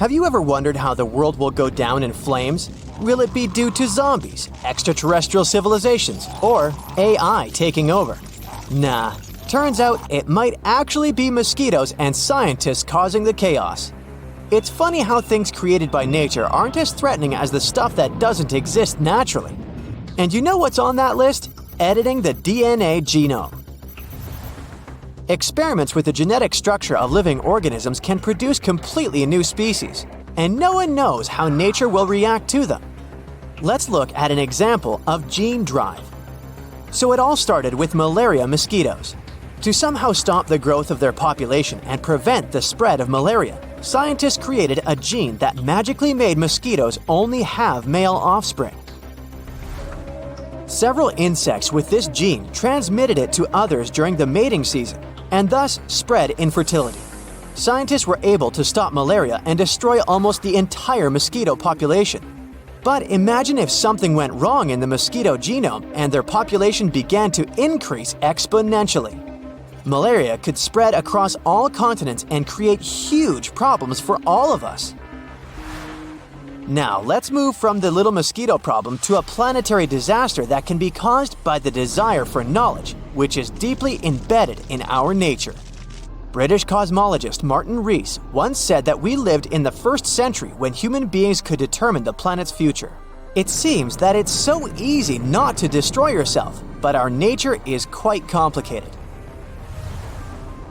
Have you ever wondered how the world will go down in flames? Will it be due to zombies, extraterrestrial civilizations, or AI taking over? Nah, turns out it might actually be mosquitoes and scientists causing the chaos. It's funny how things created by nature aren't as threatening as the stuff that doesn't exist naturally. And you know what's on that list? Editing the DNA genome. Experiments with the genetic structure of living organisms can produce completely new species, and no one knows how nature will react to them. Let's look at an example of gene drive. So it all started with malaria mosquitoes. To somehow stop the growth of their population and prevent the spread of malaria, scientists created a gene that magically made mosquitoes only have male offspring. Several insects with this gene transmitted it to others during the mating season, and thus spread infertility. Scientists were able to stop malaria and destroy almost the entire mosquito population. But imagine if something went wrong in the mosquito genome and their population began to increase exponentially. Malaria could spread across all continents and create huge problems for all of us. Now, let's move from the little mosquito problem to a planetary disaster that can be caused by the desire for knowledge, which is deeply embedded in our nature. British cosmologist Martin Rees once said that we lived in the 1st century when human beings could determine the planet's future. It seems that it's so easy not to destroy yourself, but our nature is quite complicated.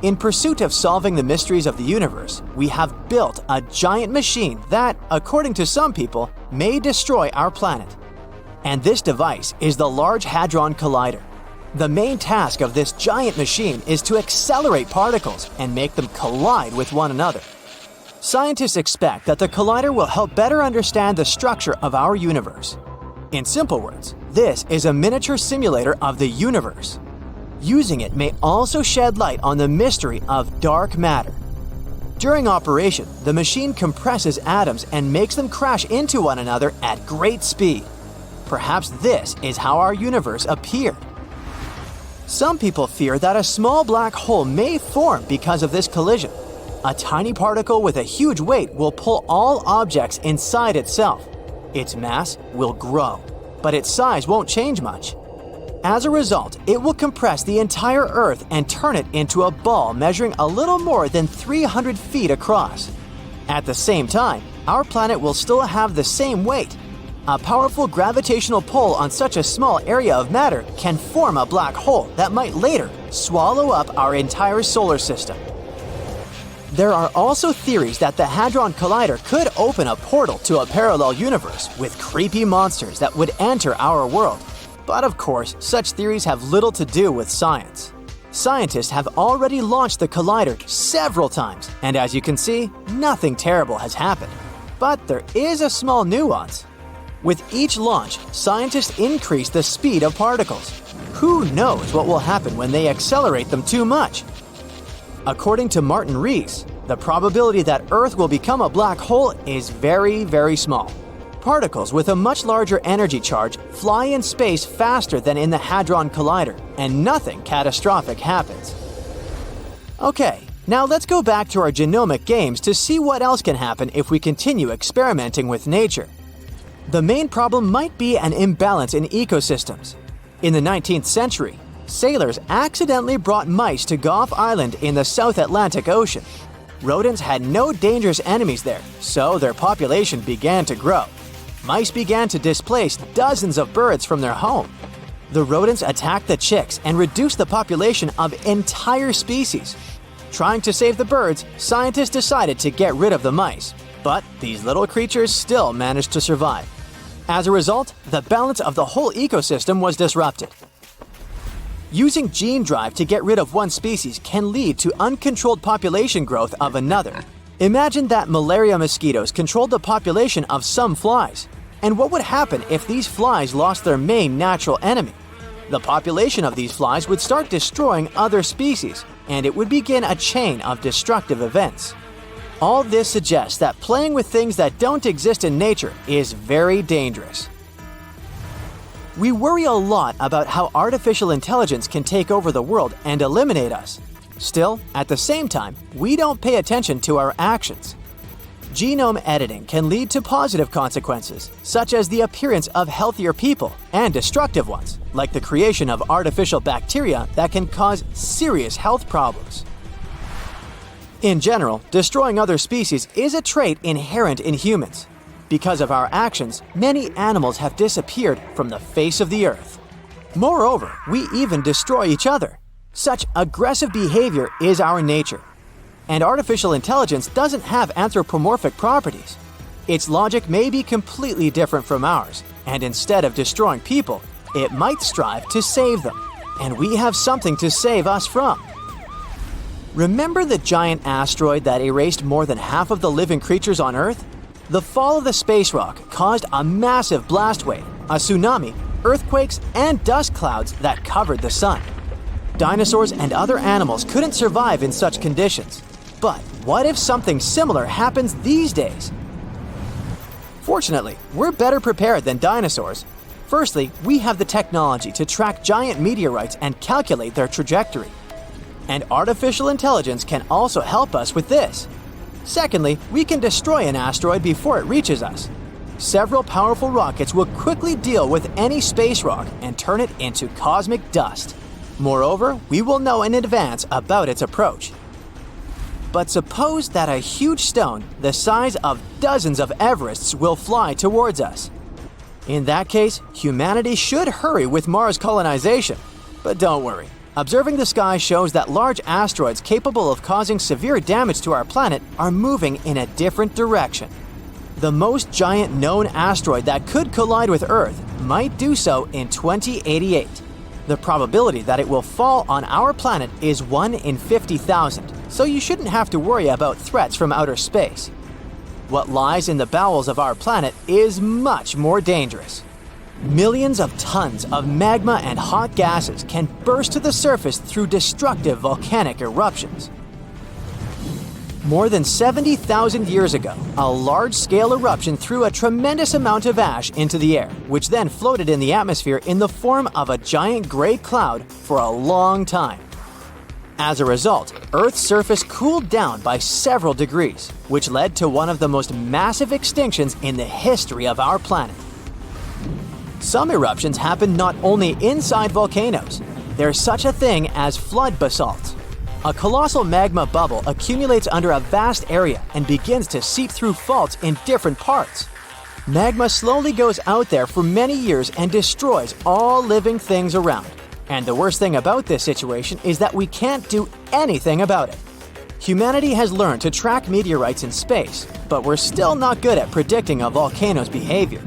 In pursuit of solving the mysteries of the universe, we have built a giant machine that, according to some people, may destroy our planet. And this device is the Large Hadron Collider. The main task of this giant machine is to accelerate particles and make them collide with one another. Scientists expect that the collider will help better understand the structure of our universe. In simple words, this is a miniature simulator of the universe. Using it may also shed light on the mystery of dark matter. During operation, the machine compresses atoms and makes them crash into one another at great speed. Perhaps this is how our universe appeared. Some people fear that a small black hole may form because of this collision. A tiny particle with a huge weight will pull all objects inside itself. Its mass will grow, but its size won't change much. As a result, it will compress the entire Earth and turn it into a ball measuring a little more than 300 feet across. At the same time, our planet will still have the same weight. A powerful gravitational pull on such a small area of matter can form a black hole that might later swallow up our entire solar system. There are also theories that the Hadron Collider could open a portal to a parallel universe with creepy monsters that would enter our world. But of course, such theories have little to do with science. Scientists have already launched the collider several times, and as you can see, nothing terrible has happened. But there is a small nuance. With each launch, scientists increase the speed of particles. Who knows what will happen when they accelerate them too much? According to Martin Rees, the probability that Earth will become a black hole is very, very small. Particles with a much larger energy charge fly in space faster than in the Hadron Collider, and nothing catastrophic happens. Okay, now let's go back to our genomic games to see what else can happen if we continue experimenting with nature. The main problem might be an imbalance in ecosystems. In the 19th century, sailors accidentally brought mice to Gough Island in the South Atlantic Ocean. Rodents had no dangerous enemies there, so their population began to grow. Mice began to displace dozens of birds from their home. The rodents attacked the chicks and reduced the population of entire species. Trying to save the birds, scientists decided to get rid of the mice, but these little creatures still managed to survive. As a result, the balance of the whole ecosystem was disrupted. Using gene drive to get rid of one species can lead to uncontrolled population growth of another. Imagine that malaria mosquitoes controlled the population of some flies. And what would happen if these flies lost their main natural enemy? The population of these flies would start destroying other species, and it would begin a chain of destructive events. All this suggests that playing with things that don't exist in nature is very dangerous. We worry a lot about how artificial intelligence can take over the world and eliminate us. Still, at the same time, we don't pay attention to our actions. Genome editing can lead to positive consequences, such as the appearance of healthier people, and destructive ones, like the creation of artificial bacteria that can cause serious health problems. In general, destroying other species is a trait inherent in humans. Because of our actions, many animals have disappeared from the face of the earth. Moreover, we even destroy each other. Such aggressive behavior is our nature. And artificial intelligence doesn't have anthropomorphic properties. Its logic may be completely different from ours, and instead of destroying people, it might strive to save them. And we have something to save us from. Remember the giant asteroid that erased more than half of the living creatures on Earth? The fall of the space rock caused a massive blast wave, a tsunami, earthquakes, and dust clouds that covered the sun. Dinosaurs and other animals couldn't survive in such conditions. But what if something similar happens these days? Fortunately, we're better prepared than dinosaurs. Firstly, we have the technology to track giant meteorites and calculate their trajectory. And artificial intelligence can also help us with this. Secondly, we can destroy an asteroid before it reaches us. Several powerful rockets will quickly deal with any space rock and turn it into cosmic dust. Moreover, we will know in advance about its approach. But suppose that a huge stone the size of dozens of Everests will fly towards us. In that case, humanity should hurry with Mars colonization. But don't worry. Observing the sky shows that large asteroids capable of causing severe damage to our planet are moving in a different direction. The most giant known asteroid that could collide with Earth might do so in 2088. The probability that it will fall on our planet is 1 in 50,000, so you shouldn't have to worry about threats from outer space. What lies in the bowels of our planet is much more dangerous. Millions of tons of magma and hot gases can burst to the surface through destructive volcanic eruptions. More than 70,000 years ago, a large-scale eruption threw a tremendous amount of ash into the air, which then floated in the atmosphere in the form of a giant gray cloud for a long time. As a result, Earth's surface cooled down by several degrees, which led to one of the most massive extinctions in the history of our planet. Some eruptions happen not only inside volcanoes. There's such a thing as flood basalt. A colossal magma bubble accumulates under a vast area and begins to seep through faults in different parts. Magma slowly goes out there for many years and destroys all living things around. And the worst thing about this situation is that we can't do anything about it. Humanity has learned to track meteorites in space, but we're still not good at predicting a volcano's behavior.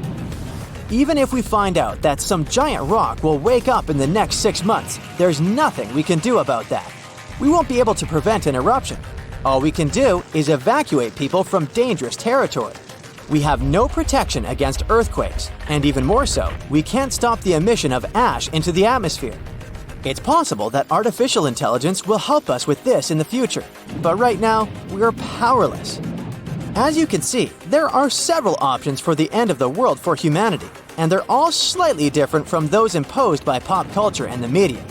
Even if we find out that some giant rock will wake up in the next 6 months, there's nothing we can do about that. We won't be able to prevent an eruption. All we can do is evacuate people from dangerous territory. We have no protection against earthquakes, and even more so, we can't stop the emission of ash into the atmosphere. It's possible that artificial intelligence will help us with this in the future, but right now, we're powerless. As you can see, there are several options for the end of the world for humanity, and they're all slightly different from those imposed by pop culture and the media.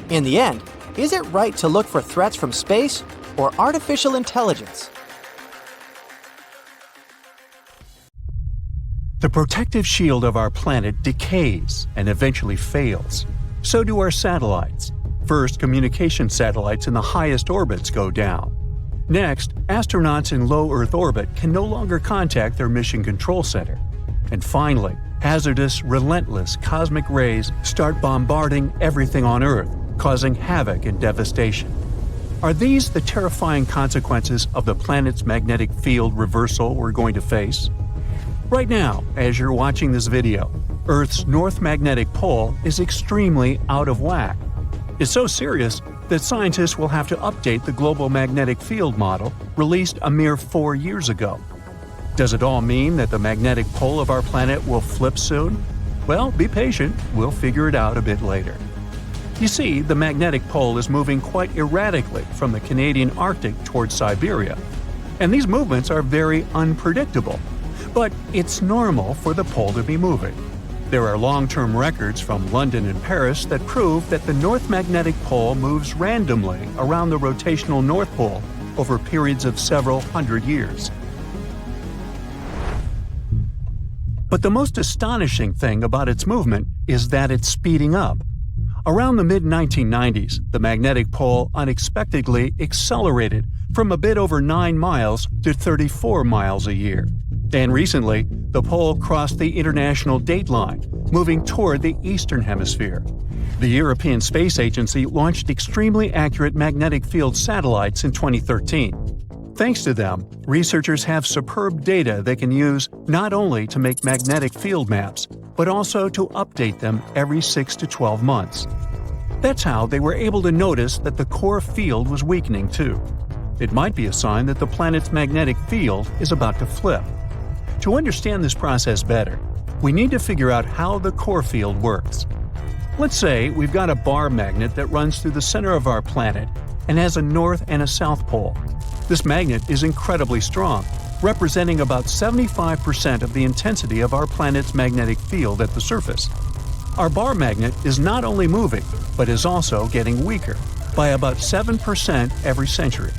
In the end, is it right to look for threats from space or artificial intelligence? The protective shield of our planet decays and eventually fails. So do our satellites. First, communication satellites in the highest orbits go down. Next, astronauts in low Earth orbit can no longer contact their mission control center. And finally, hazardous, relentless cosmic rays start bombarding everything on Earth, causing havoc and devastation. Are these the terrifying consequences of the planet's magnetic field reversal we're going to face? Right now, as you're watching this video, Earth's north magnetic pole is extremely out of whack. It's so serious that scientists will have to update the global magnetic field model released a mere 4 years ago. Does it all mean that the magnetic pole of our planet will flip soon? Well, be patient, we'll figure it out a bit later. You see, the magnetic pole is moving quite erratically from the Canadian Arctic towards Siberia, and these movements are very unpredictable. But it's normal for the pole to be moving. There are long-term records from London and Paris that prove that the North Magnetic Pole moves randomly around the rotational North Pole over periods of several hundred years. But the most astonishing thing about its movement is that it's speeding up. Around the mid-1990s, the magnetic pole unexpectedly accelerated from a bit over 9 miles to 34 miles a year. And recently, the pole crossed the international dateline, moving toward the eastern hemisphere. The European Space Agency launched extremely accurate magnetic field satellites in 2013. Thanks to them, researchers have superb data they can use not only to make magnetic field maps, but also to update them every 6 to 12 months. That's how they were able to notice that the core field was weakening too. It might be a sign that the planet's magnetic field is about to flip. To understand this process better, we need to figure out how the core field works. Let's say we've got a bar magnet that runs through the center of our planet and has a north and a south pole. This magnet is incredibly strong, representing about 75% of the intensity of our planet's magnetic field at the surface. Our bar magnet is not only moving, but is also getting weaker, by about 7% every century.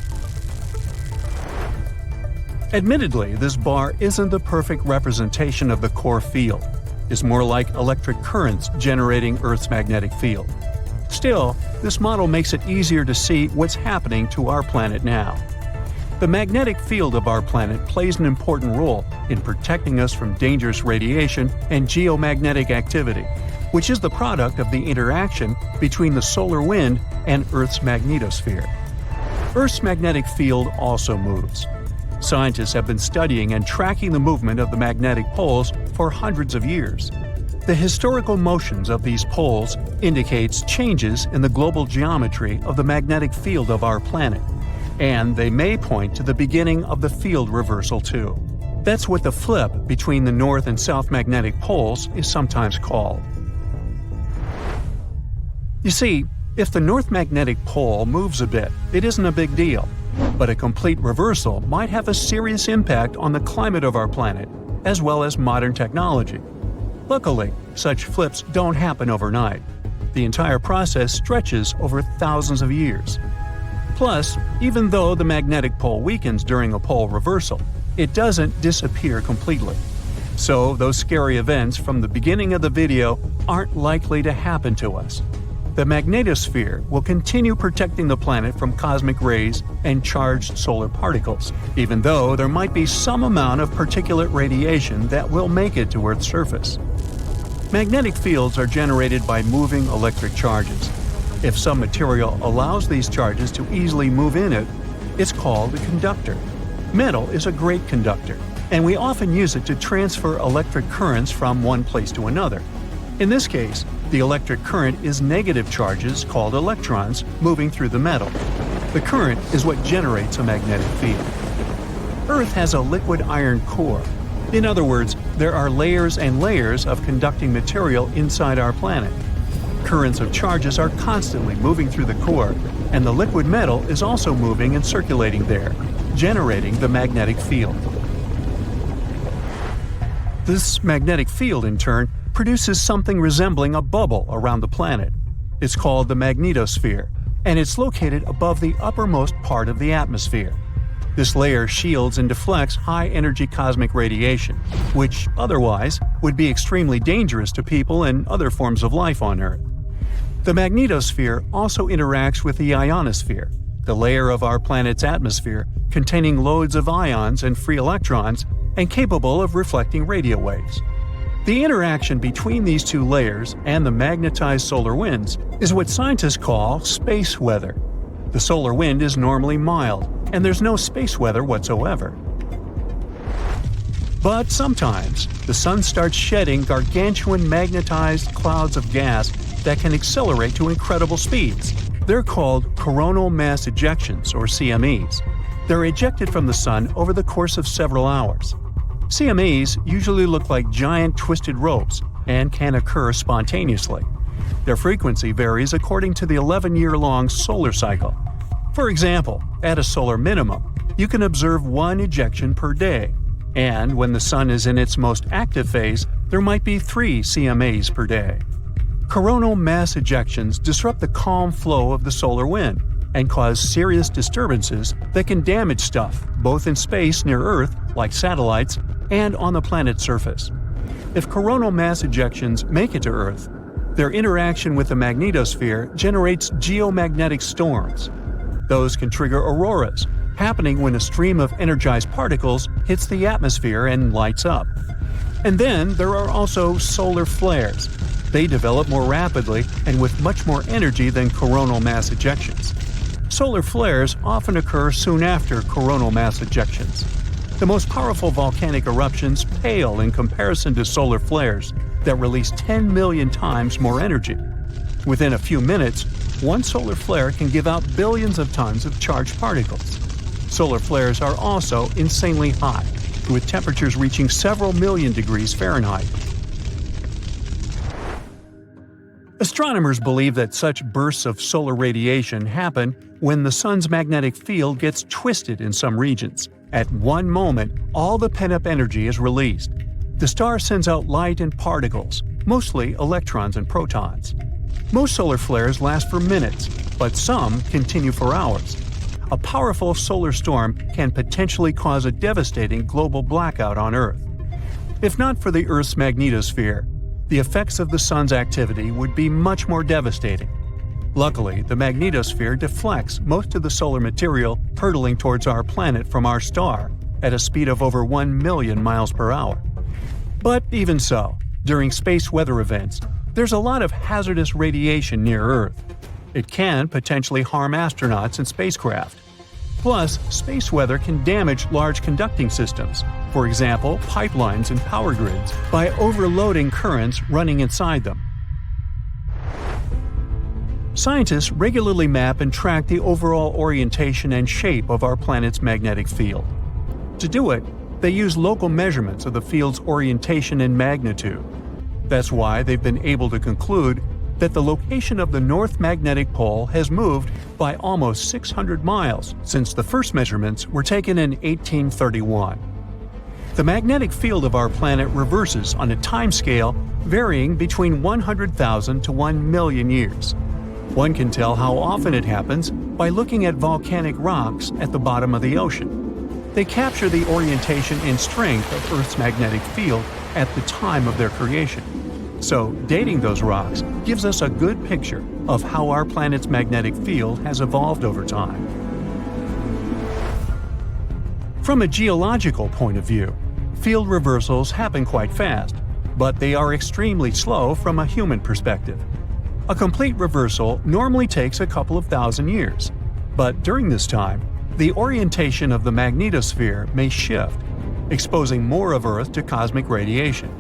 Admittedly, this bar isn't the perfect representation of the core field. It's more like electric currents generating Earth's magnetic field. Still, this model makes it easier to see what's happening to our planet now. The magnetic field of our planet plays an important role in protecting us from dangerous radiation and geomagnetic activity, which is the product of the interaction between the solar wind and Earth's magnetosphere. Earth's magnetic field also moves. Scientists have been studying and tracking the movement of the magnetic poles for hundreds of years. The historical motions of these poles indicates changes in the global geometry of the magnetic field of our planet, and they may point to the beginning of the field reversal too. That's what the flip between the north and south magnetic poles is sometimes called. You see, if the north magnetic pole moves a bit, it isn't a big deal. But a complete reversal might have a serious impact on the climate of our planet, as well as modern technology. Luckily, such flips don't happen overnight. The entire process stretches over thousands of years. Plus, even though the magnetic pole weakens during a pole reversal, it doesn't disappear completely. So those scary events from the beginning of the video aren't likely to happen to us. The magnetosphere will continue protecting the planet from cosmic rays and charged solar particles, even though there might be some amount of particulate radiation that will make it to Earth's surface. Magnetic fields are generated by moving electric charges. If some material allows these charges to easily move in it, it's called a conductor. Metal is a great conductor, and we often use it to transfer electric currents from one place to another. In this case, the electric current is negative charges called electrons moving through the metal. The current is what generates a magnetic field. Earth has a liquid iron core. In other words, there are layers and layers of conducting material inside our planet. Currents of charges are constantly moving through the core, and the liquid metal is also moving and circulating there, generating the magnetic field. This magnetic field, in turn, produces something resembling a bubble around the planet. It's called the magnetosphere, and it's located above the uppermost part of the atmosphere. This layer shields and deflects high-energy cosmic radiation, which otherwise would be extremely dangerous to people and other forms of life on Earth. The magnetosphere also interacts with the ionosphere, the layer of our planet's atmosphere containing loads of ions and free electrons and capable of reflecting radio waves. The interaction between these two layers and the magnetized solar winds is what scientists call space weather. The solar wind is normally mild, and there's no space weather whatsoever. But sometimes, the sun starts shedding gargantuan magnetized clouds of gas that can accelerate to incredible speeds. They're called coronal mass ejections, or CMEs. They're ejected from the sun over the course of several hours. CMEs usually look like giant twisted ropes and can occur spontaneously. Their frequency varies according to the 11-year-long solar cycle. For example, at a solar minimum, you can observe one ejection per day, and when the sun is in its most active phase, there might be 3 CMAs per day. Coronal mass ejections disrupt the calm flow of the solar wind and cause serious disturbances that can damage stuff both in space near Earth, like satellites, and on the planet's surface. If coronal mass ejections make it to Earth, their interaction with the magnetosphere generates geomagnetic storms. Those can trigger auroras, happening when a stream of energized particles hits the atmosphere and lights up. And then there are also solar flares. They develop more rapidly and with much more energy than coronal mass ejections. Solar flares often occur soon after coronal mass ejections. The most powerful volcanic eruptions pale in comparison to solar flares that release 10 million times more energy. Within a few minutes, one solar flare can give out billions of tons of charged particles. Solar flares are also insanely hot, with temperatures reaching several million degrees Fahrenheit. Astronomers believe that such bursts of solar radiation happen when the sun's magnetic field gets twisted in some regions. At one moment, all the pent-up energy is released. The star sends out light and particles, mostly electrons and protons. Most solar flares last for minutes, but some continue for hours. A powerful solar storm can potentially cause a devastating global blackout on Earth. If not for the Earth's magnetosphere, the effects of the sun's activity would be much more devastating. Luckily, the magnetosphere deflects most of the solar material hurtling towards our planet from our star at a speed of over 1 million miles per hour. But even so, during space weather events, there's a lot of hazardous radiation near Earth. It can potentially harm astronauts and spacecraft. Plus, space weather can damage large conducting systems, for example, pipelines and power grids, by overloading currents running inside them. Scientists regularly map and track the overall orientation and shape of our planet's magnetic field. To do it, they use local measurements of the field's orientation and magnitude. That's why they've been able to conclude that the location of the North Magnetic Pole has moved by almost 600 miles since the first measurements were taken in 1831. The magnetic field of our planet reverses on a timescale varying between 100,000 to 1 million years. One can tell how often it happens by looking at volcanic rocks at the bottom of the ocean. They capture the orientation and strength of Earth's magnetic field at the time of their creation. So, dating those rocks gives us a good picture of how our planet's magnetic field has evolved over time. From a geological point of view, field reversals happen quite fast, but they are extremely slow from a human perspective. A complete reversal normally takes a couple of thousand years, but during this time, the orientation of the magnetosphere may shift, exposing more of Earth to cosmic radiation.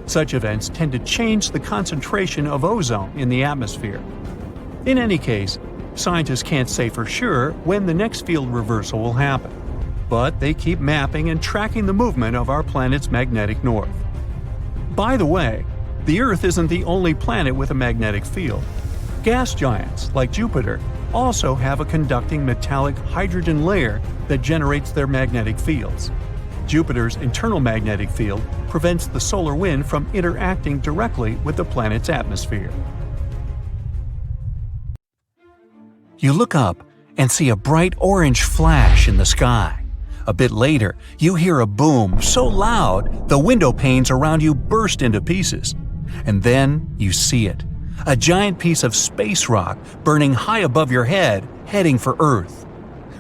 Such events tend to change the concentration of ozone in the atmosphere. In any case, scientists can't say for sure when the next field reversal will happen, but they keep mapping and tracking the movement of our planet's magnetic north. By the way, the Earth isn't the only planet with a magnetic field. Gas giants, like Jupiter, also have a conducting metallic hydrogen layer that generates their magnetic fields. Jupiter's internal magnetic field prevents the solar wind from interacting directly with the planet's atmosphere. You look up and see a bright orange flash in the sky. A bit later, you hear a boom so loud the window panes around you burst into pieces. And then you see it. A giant piece of space rock burning high above your head, heading for Earth.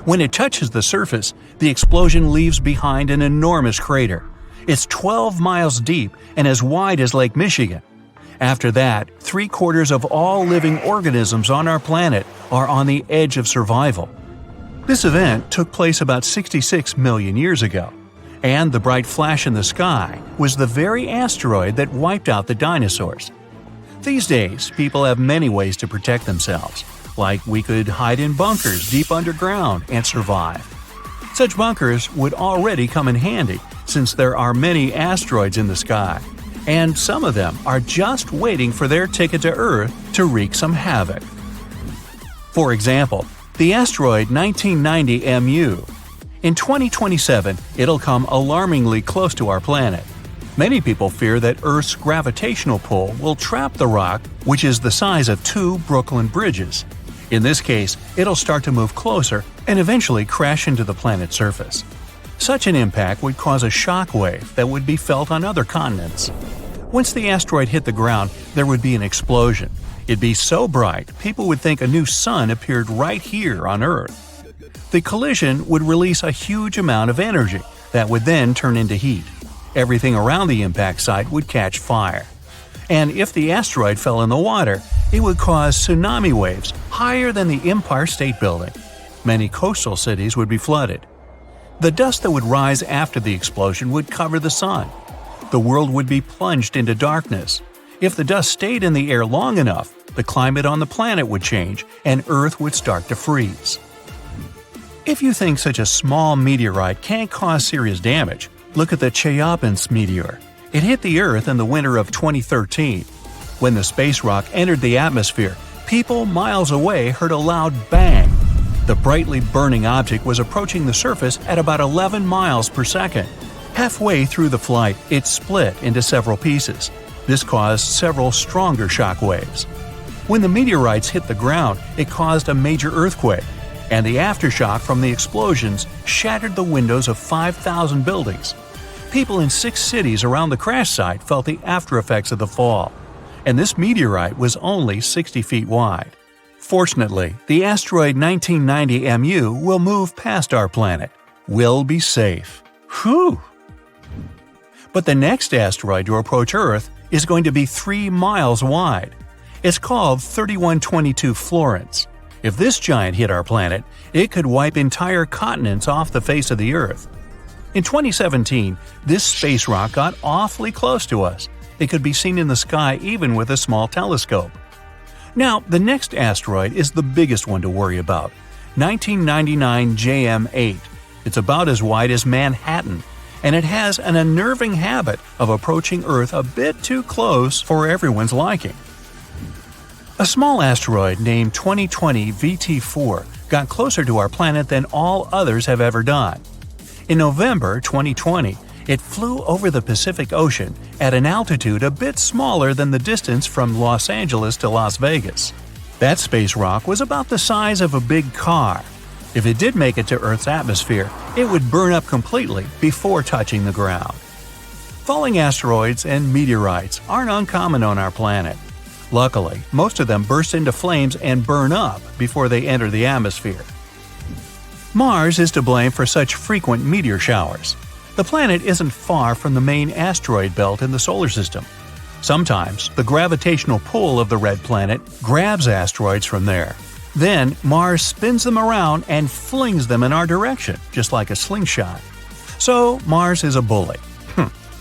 When it touches the surface, the explosion leaves behind an enormous crater. It's 12 miles deep and as wide as Lake Michigan. After that, 3/4 of all living organisms on our planet are on the edge of survival. This event took place about 66 million years ago, and the bright flash in the sky was the very asteroid that wiped out the dinosaurs. These days, people have many ways to protect themselves, like we could hide in bunkers deep underground and survive. Such bunkers would already come in handy since there are many asteroids in the sky, and some of them are just waiting for their ticket to Earth to wreak some havoc. For example, the asteroid 1990 MU. In 2027, it'll come alarmingly close to our planet. Many people fear that Earth's gravitational pull will trap the rock, which is the size of 2 Brooklyn bridges. In this case, it'll start to move closer and eventually crash into the planet's surface. Such an impact would cause a shock wave that would be felt on other continents. Once the asteroid hit the ground, there would be an explosion. It'd be so bright, people would think a new sun appeared right here on Earth. The collision would release a huge amount of energy that would then turn into heat. Everything around the impact site would catch fire. And if the asteroid fell in the water, it would cause tsunami waves higher than the Empire State Building. Many coastal cities would be flooded. The dust that would rise after the explosion would cover the sun. The world would be plunged into darkness. If the dust stayed in the air long enough, the climate on the planet would change and Earth would start to freeze. If you think such a small meteorite can't cause serious damage, look at the Chelyabinsk meteor. It hit the Earth in the winter of 2013. When the space rock entered the atmosphere, people miles away heard a loud bang. The brightly burning object was approaching the surface at about 11 miles per second. Halfway through the flight, it split into several pieces. This caused several stronger shock waves. When the meteorites hit the ground, it caused a major earthquake, and the aftershock from the explosions shattered the windows of 5,000 buildings. People in 6 cities around the crash site felt the aftereffects of the fall, and this meteorite was only 60 feet wide. Fortunately, the asteroid 1990 MU will move past our planet. We'll be safe. Whew! But the next asteroid to approach Earth is going to be 3 miles wide. It's called 3122 Florence. If this giant hit our planet, it could wipe entire continents off the face of the Earth. In 2017, this space rock got awfully close to us. It could be seen in the sky even with a small telescope. Now, the next asteroid is the biggest one to worry about, 1999 JM8. It's about as wide as Manhattan, and it has an unnerving habit of approaching Earth a bit too close for everyone's liking. A small asteroid named 2020 VT4 got closer to our planet than all others have ever done. In November 2020, it flew over the Pacific Ocean at an altitude a bit smaller than the distance from Los Angeles to Las Vegas. That space rock was about the size of a big car. If it did make it to Earth's atmosphere, it would burn up completely before touching the ground. Falling asteroids and meteorites aren't uncommon on our planet. Luckily, most of them burst into flames and burn up before they enter the atmosphere. Mars is to blame for such frequent meteor showers. The planet isn't far from the main asteroid belt in the solar system. Sometimes, the gravitational pull of the red planet grabs asteroids from there. Then, Mars spins them around and flings them in our direction, just like a slingshot. So, Mars is a bully.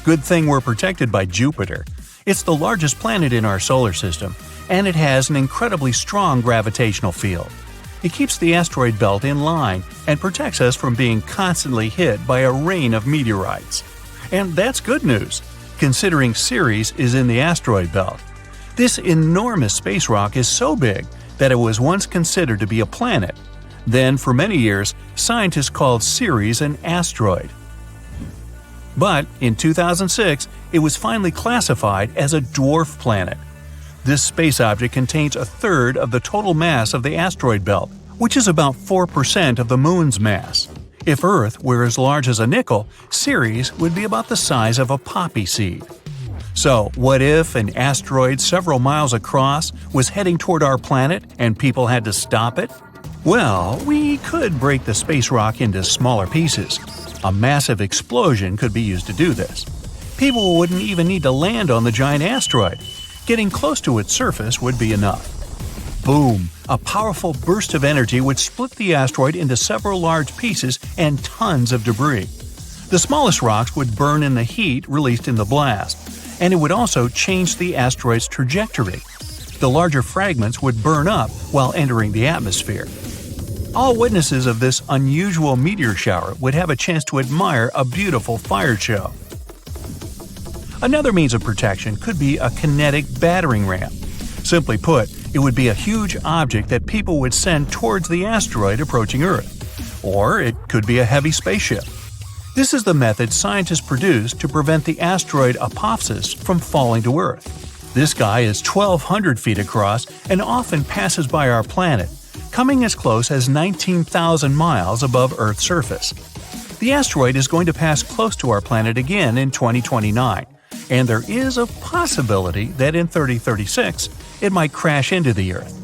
Good thing we're protected by Jupiter. It's the largest planet in our solar system, and it has an incredibly strong gravitational field. It keeps the asteroid belt in line and protects us from being constantly hit by a rain of meteorites. And that's good news, considering Ceres is in the asteroid belt. This enormous space rock is so big that it was once considered to be a planet. Then, for many years, scientists called Ceres an asteroid. But in 2006, it was finally classified as a dwarf planet. This space object contains a third of the total mass of the asteroid belt, which is about 4% of the Moon's mass. If Earth were as large as a nickel, Ceres would be about the size of a poppy seed. So, what if an asteroid several miles across was heading toward our planet and people had to stop it? Well, we could break the space rock into smaller pieces. A massive explosion could be used to do this. People wouldn't even need to land on the giant asteroid. Getting close to its surface would be enough. Boom! A powerful burst of energy would split the asteroid into several large pieces and tons of debris. The smallest rocks would burn in the heat released in the blast, and it would also change the asteroid's trajectory. The larger fragments would burn up while entering the atmosphere. All witnesses of this unusual meteor shower would have a chance to admire a beautiful fire show. Another means of protection could be a kinetic battering ram. Simply put, it would be a huge object that people would send towards the asteroid approaching Earth. Or it could be a heavy spaceship. This is the method scientists produce to prevent the asteroid Apophis from falling to Earth. This guy is 1,200 feet across and often passes by our planet, coming as close as 19,000 miles above Earth's surface. The asteroid is going to pass close to our planet again in 2029, and there is a possibility that in 3036 it might crash into the Earth.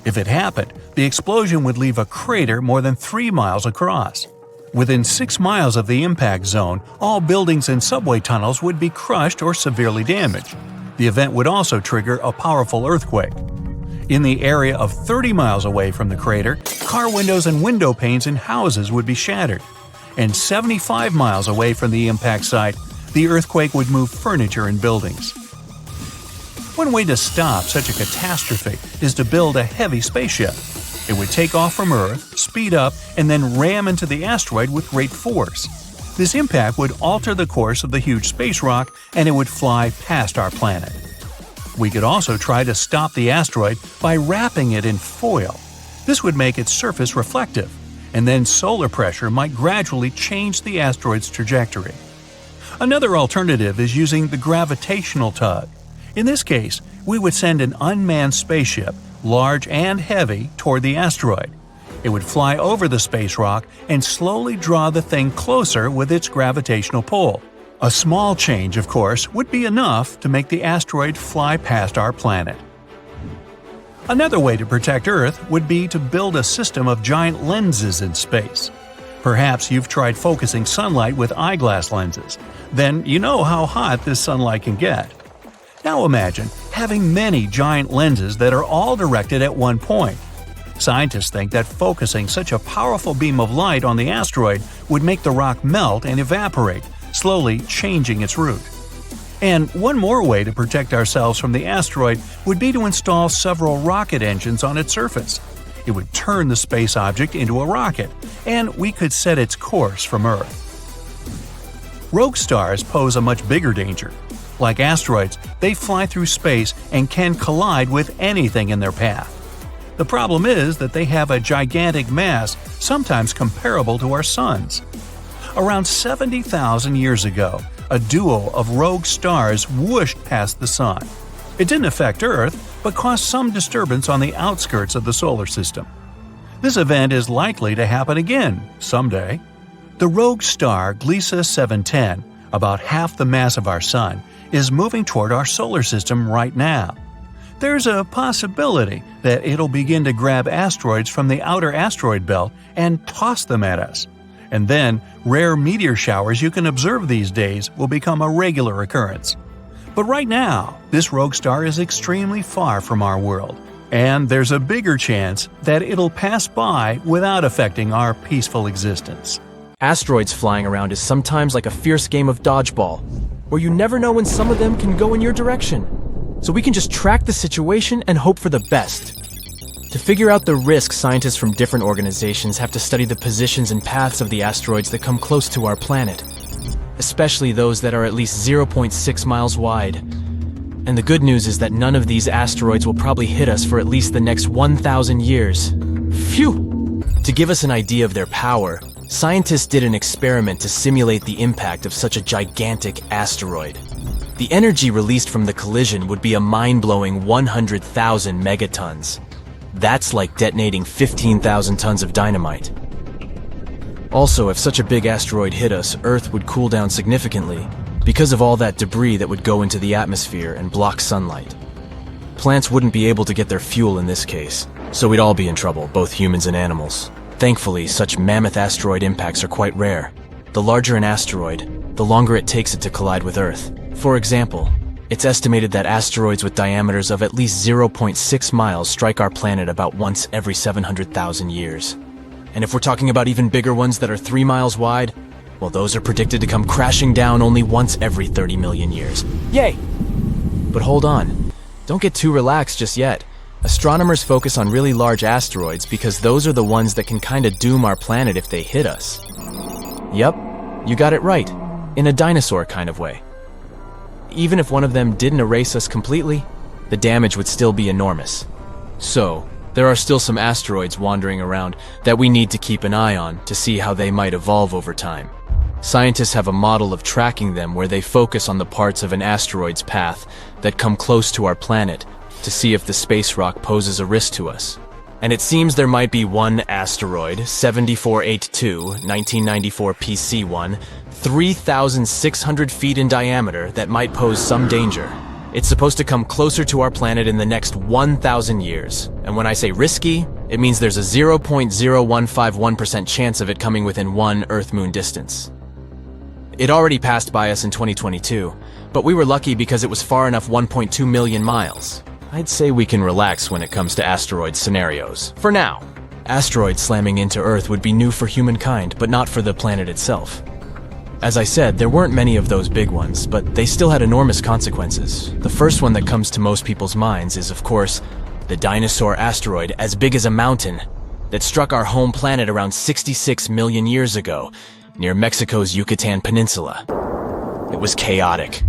If it happened, the explosion would leave a crater more than 3 miles across. Within 6 miles of the impact zone, all buildings and subway tunnels would be crushed or severely damaged. The event would also trigger a powerful earthquake. In the area of 30 miles away from the crater, car windows and window panes in houses would be shattered. And 75 miles away from the impact site, the earthquake would move furniture and buildings. One way to stop such a catastrophe is to build a heavy spaceship. It would take off from Earth, speed up, and then ram into the asteroid with great force. This impact would alter the course of the huge space rock, and it would fly past our planet. We could also try to stop the asteroid by wrapping it in foil. This would make its surface reflective, and then solar pressure might gradually change the asteroid's trajectory. Another alternative is using the gravitational tug. In this case, we would send an unmanned spaceship, large and heavy, toward the asteroid. It would fly over the space rock and slowly draw the thing closer with its gravitational pull. A small change, of course, would be enough to make the asteroid fly past our planet. Another way to protect Earth would be to build a system of giant lenses in space. Perhaps you've tried focusing sunlight with eyeglass lenses. Then you know how hot this sunlight can get. Now imagine having many giant lenses that are all directed at one point. Scientists think that focusing such a powerful beam of light on the asteroid would make the rock melt and evaporate, slowly changing its route. And one more way to protect ourselves from the asteroid would be to install several rocket engines on its surface. It would turn the space object into a rocket, and we could set its course from Earth. Rogue stars pose a much bigger danger. Like asteroids, they fly through space and can collide with anything in their path. The problem is that they have a gigantic mass, sometimes comparable to our Sun's. Around 70,000 years ago, a duo of rogue stars whooshed past the Sun. It didn't affect Earth, but caused some disturbance on the outskirts of the solar system. This event is likely to happen again someday. The rogue star Gliese 710, about half the mass of our Sun, is moving toward our solar system right now. There's a possibility that it'll begin to grab asteroids from the outer asteroid belt and toss them at us. And then, rare meteor showers you can observe these days will become a regular occurrence. But right now, this rogue star is extremely far from our world, and there's a bigger chance that it'll pass by without affecting our peaceful existence. Asteroids flying around is sometimes like a fierce game of dodgeball, where you never know when some of them can go in your direction. So we can just track the situation and hope for the best. To figure out the risks, scientists from different organizations have to study the positions and paths of the asteroids that come close to our planet, especially those that are at least 0.6 miles wide. And the good news is that none of these asteroids will probably hit us for at least the next 1,000 years. Phew! To give us an idea of their power, scientists did an experiment to simulate the impact of such a gigantic asteroid. The energy released from the collision would be a mind-blowing 100,000 megatons. That's like detonating 15,000 tons of dynamite. Also, if such a big asteroid hit us, Earth would cool down significantly because of all that debris that would go into the atmosphere and block sunlight. Plants wouldn't be able to get their fuel in this case, so we'd all be in trouble, both humans and animals. Thankfully, such mammoth asteroid impacts are quite rare. The larger an asteroid, the longer it takes it to collide with Earth. For example, it's estimated that asteroids with diameters of at least 0.6 miles strike our planet about once every 700,000 years. And if we're talking about even bigger ones that are 3 miles wide, well, those are predicted to come crashing down only once every 30 million years. Yay! But hold on. Don't get too relaxed just yet. Astronomers focus on really large asteroids because those are the ones that can kinda doom our planet if they hit us. Yep, you got it right. In a dinosaur kind of way. Even if one of them didn't erase us completely, the damage would still be enormous. So, there are still some asteroids wandering around that we need to keep an eye on to see how they might evolve over time. Scientists have a model of tracking them where they focus on the parts of an asteroid's path that come close to our planet to see if the space rock poses a risk to us. And it seems there might be one asteroid, 7482, 1994 PC1, 3,600 feet in diameter that might pose some danger. It's supposed to come closer to our planet in the next 1,000 years. And when I say risky, it means there's a 0.0151% chance of it coming within one Earth-Moon distance. It already passed by us in 2022, but we were lucky because it was far enough 1.2 million miles. I'd say we can relax when it comes to asteroid scenarios. For now. Asteroids slamming into Earth would be new for humankind, but not for the planet itself. As I said, there weren't many of those big ones, but they still had enormous consequences. The first one that comes to most people's minds is, of course, the Dinosaur asteroid, as big as a mountain, that struck our home planet around 66 million years ago, near Mexico's Yucatan Peninsula. It was chaotic.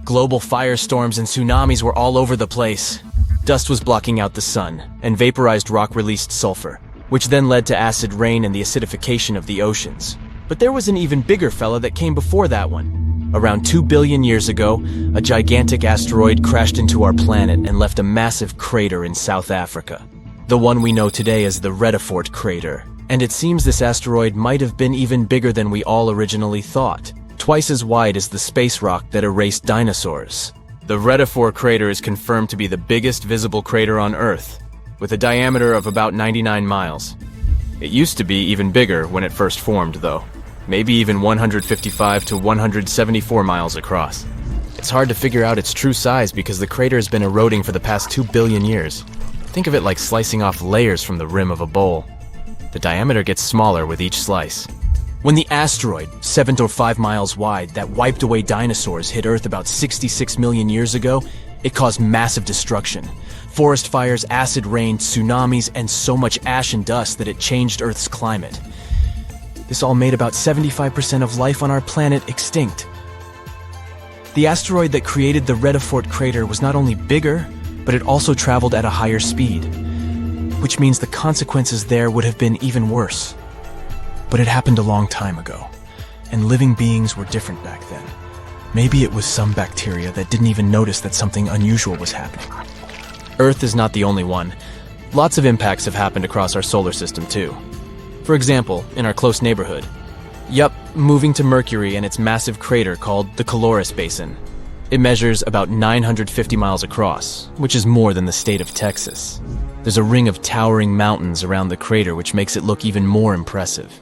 Global firestorms and tsunamis were all over the place. Dust was blocking out the sun, and vaporized rock released sulfur, which then led to acid rain and the acidification of the oceans. But there was an even bigger fella that came before that one. Around 2 billion years ago, a gigantic asteroid crashed into our planet and left a massive crater in South Africa. The one we know today as the Redefort crater. And it seems this asteroid might have been even bigger than we all originally thought. Twice as wide as the space rock that erased dinosaurs. The Redefort crater is confirmed to be the biggest visible crater on Earth, with a diameter of about 99 miles. It used to be even bigger when it first formed, though. Maybe even 155 to 174 miles across. It's hard to figure out its true size because the crater has been eroding for the past 2 billion years. Think of it like slicing off layers from the rim of a bowl. The diameter gets smaller with each slice. When the asteroid, 7 or 5 miles wide, that wiped away dinosaurs hit Earth about 66 million years ago, it caused massive destruction. Forest fires, acid rain, tsunamis, and so much ash and dust that it changed Earth's climate. This all made about 75% of life on our planet extinct. The asteroid that created the Redefort crater was not only bigger, but it also traveled at a higher speed, which means the consequences there would have been even worse. But it happened a long time ago, and living beings were different back then. Maybe it was some bacteria that didn't even notice that something unusual was happening. Earth is not the only one. Lots of impacts have happened across our solar system too. For example, in our close neighborhood. Yup, moving to Mercury and its massive crater called the Caloris Basin. It measures about 950 miles across, which is more than the state of Texas. There's a ring of towering mountains around the crater which makes it look even more impressive.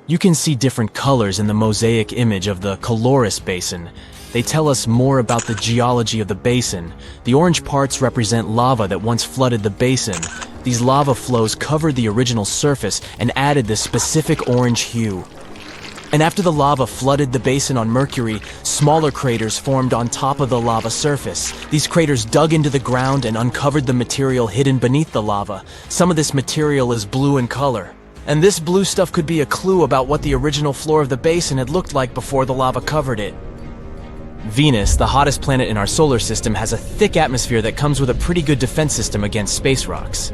You can see different colors in the mosaic image of the Caloris Basin. They tell us more about the geology of the basin. The orange parts represent lava that once flooded the basin. These lava flows covered the original surface and added this specific orange hue. And after the lava flooded the basin on Mercury, smaller craters formed on top of the lava surface. These craters dug into the ground and uncovered the material hidden beneath the lava. Some of this material is blue in color. And this blue stuff could be a clue about what the original floor of the basin had looked like before the lava covered it. Venus, the hottest planet in our solar system, has a thick atmosphere that comes with a pretty good defense system against space rocks.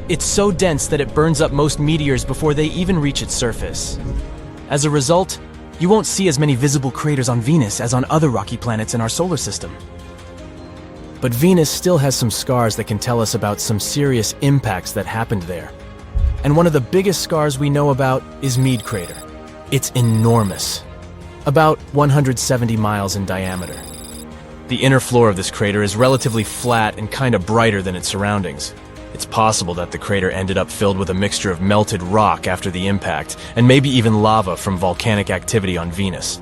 It's so dense that it burns up most meteors before they even reach its surface. As a result, you won't see as many visible craters on Venus as on other rocky planets in our solar system. But Venus still has some scars that can tell us about some serious impacts that happened there. And one of the biggest scars we know about is Meade Crater. It's enormous. About 170 miles in diameter. The inner floor of this crater is relatively flat and kind of brighter than its surroundings. It's possible that the crater ended up filled with a mixture of melted rock after the impact, and maybe even lava from volcanic activity on Venus.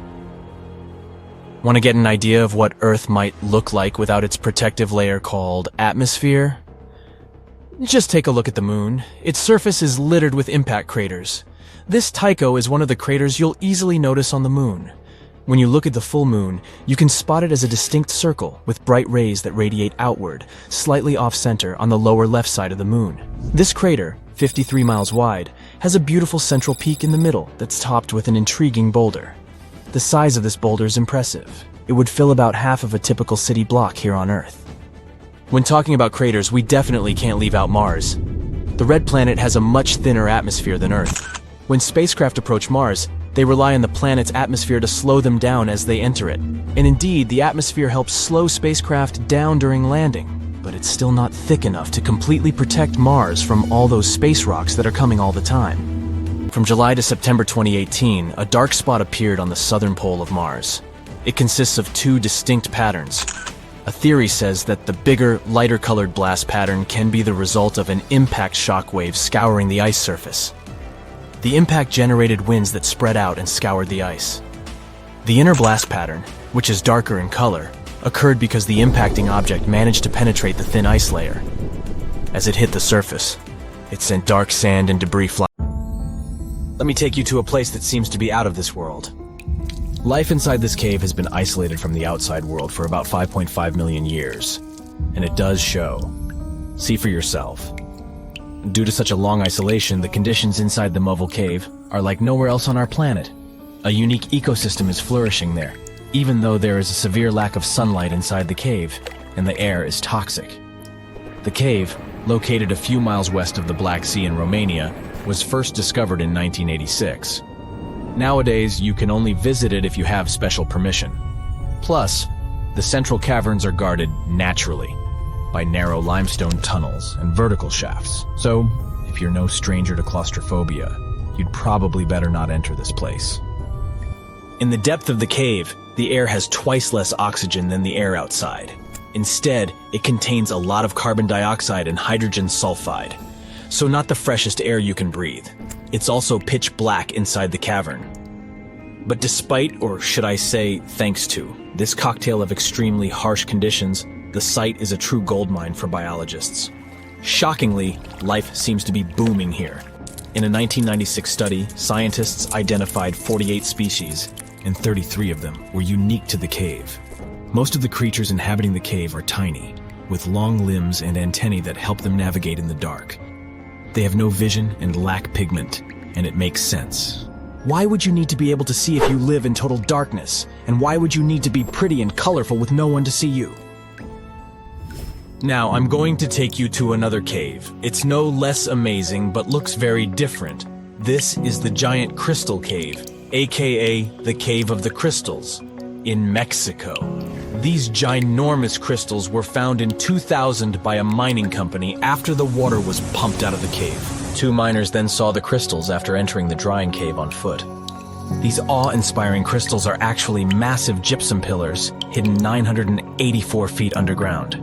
Want to get an idea of what Earth might look like without its protective layer called atmosphere? Just take a look at the Moon. Its surface is littered with impact craters. This Tycho is one of the craters you'll easily notice on the Moon. When you look at the full Moon, you can spot it as a distinct circle with bright rays that radiate outward, slightly off-center on the lower left side of the Moon. This crater, 53 miles wide, has a beautiful central peak in the middle that's topped with an intriguing boulder. The size of this boulder is impressive. It would fill about half of a typical city block here on Earth. When talking about craters, we definitely can't leave out Mars. The red planet has a much thinner atmosphere than Earth. When spacecraft approach Mars, they rely on the planet's atmosphere to slow them down as they enter it. And indeed, the atmosphere helps slow spacecraft down during landing. but it's still not thick enough to completely protect Mars from all those space rocks that are coming all the time. From July to September 2018, a dark spot appeared on the southern pole of Mars. It consists of two distinct patterns. A theory says that the bigger, lighter-colored blast pattern can be the result of an impact shock wave scouring the ice surface. The impact generated winds that spread out and scoured the ice. The inner blast pattern, which is darker in color, occurred because the impacting object managed to penetrate the thin ice layer. As it hit the surface, it sent dark sand and debris flying. Let me take you to a place that seems to be out of this world. Life inside this cave has been isolated from the outside world for about 5.5 million years, and it does show. See for yourself. Due to such a long isolation, the conditions inside the Mobile Cave are like nowhere else on our planet. A unique ecosystem is flourishing there, even though there is a severe lack of sunlight inside the cave, and the air is toxic. The cave, located a few miles west of the Black Sea in Romania, was first discovered in 1986. Nowadays, you can only visit it if you have special permission. Plus, the central caverns are guarded naturally by narrow limestone tunnels and vertical shafts. So, if you're no stranger to claustrophobia, you'd probably better not enter this place. In the depth of the cave, the air has twice less oxygen than the air outside. Instead, it contains a lot of carbon dioxide and hydrogen sulfide, so not the freshest air you can breathe. It's also pitch black inside the cavern. But despite, or should I say thanks to, this cocktail of extremely harsh conditions, the site is a true goldmine for biologists. Shockingly, life seems to be booming here. In a 1996 study, scientists identified 48 species, and 33 of them were unique to the cave. Most of the creatures inhabiting the cave are tiny, with long limbs and antennae that help them navigate in the dark. They have no vision and lack pigment, and it makes sense. Why would you need to be able to see if you live in total darkness? And why would you need to be pretty and colorful with no one to see you? Now, I'm going to take you to another cave. It's no less amazing, but looks very different. This is the Giant Crystal Cave, aka the Cave of the Crystals, in Mexico. These ginormous crystals were found in 2000 by a mining company after the water was pumped out of the cave. Two miners then saw the crystals after entering the drying cave on foot. These awe-inspiring crystals are actually massive gypsum pillars hidden 984 feet underground.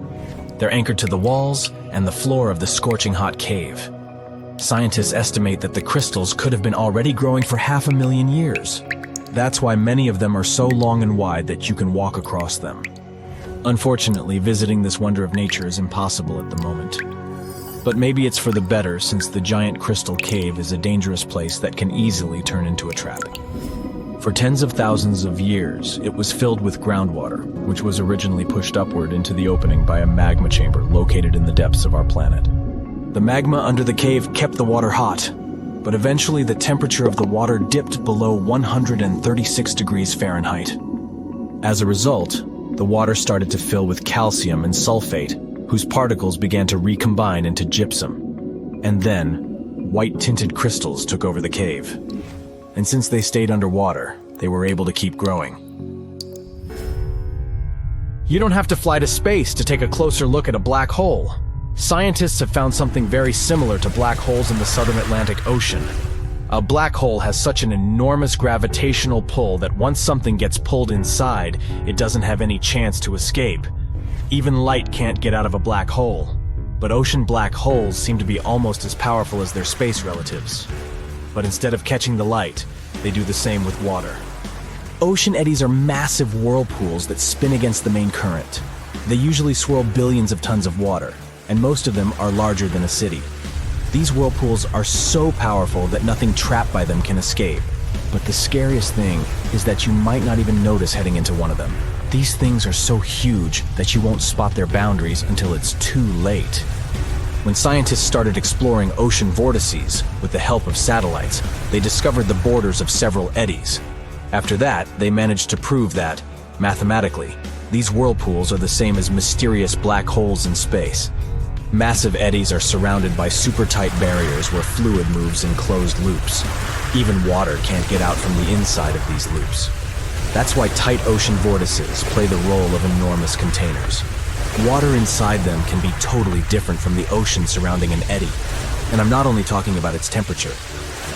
They're anchored to the walls and the floor of the scorching hot cave. Scientists estimate that the crystals could have been already growing for 500,000 years. That's why many of them are so long and wide that you can walk across them. Unfortunately, visiting this wonder of nature is impossible at the moment. But maybe it's for the better, since the Giant Crystal Cave is a dangerous place that can easily turn into a trap. For tens of thousands of years, it was filled with groundwater, which was originally pushed upward into the opening by a magma chamber located in the depths of our planet. The magma under the cave kept the water hot, but eventually the temperature of the water dipped below 136 degrees Fahrenheit. As a result, the water started to fill with calcium and sulfate, whose particles began to recombine into gypsum. And then, white-tinted crystals took over the cave. And since they stayed underwater, they were able to keep growing. You don't have to fly to space to take a closer look at a black hole. Scientists have found something very similar to black holes in the southern Atlantic Ocean. A black hole has such an enormous gravitational pull that once something gets pulled inside, it doesn't have any chance to escape. Even light can't get out of a black hole. But ocean black holes seem to be almost as powerful as their space relatives. But instead of catching the light, they do the same with water. Ocean eddies are massive whirlpools that spin against the main current. They usually swirl billions of tons of water, and most of them are larger than a city. These whirlpools are so powerful that nothing trapped by them can escape. But the scariest thing is that you might not even notice heading into one of them. These things are so huge that you won't spot their boundaries until it's too late. When scientists started exploring ocean vortices with the help of satellites, they discovered the borders of several eddies. After that, they managed to prove that, mathematically, these whirlpools are the same as mysterious black holes in space. Massive eddies are surrounded by super-tight barriers where fluid moves in closed loops. Even water can't get out from the inside of these loops. That's why tight ocean vortices play the role of enormous containers. Water inside them can be totally different from the ocean surrounding an eddy. And I'm not only talking about its temperature.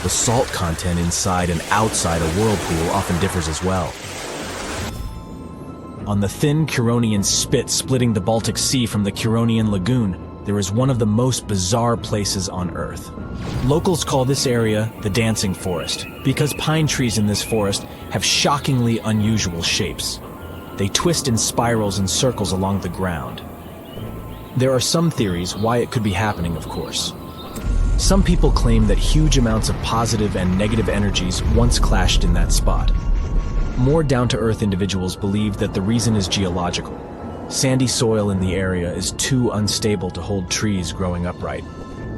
The salt content inside and outside a whirlpool often differs as well. On the thin Curonian spit splitting the Baltic Sea from the Curonian Lagoon, there is one of the most bizarre places on Earth. Locals call this area the Dancing Forest because pine trees in this forest have shockingly unusual shapes. They twist in spirals and circles along the ground. There are some theories why it could be happening, of course. Some people claim that huge amounts of positive and negative energies once clashed in that spot. More down-to-earth individuals believe that the reason is geological. Sandy soil in the area is too unstable to hold trees growing upright.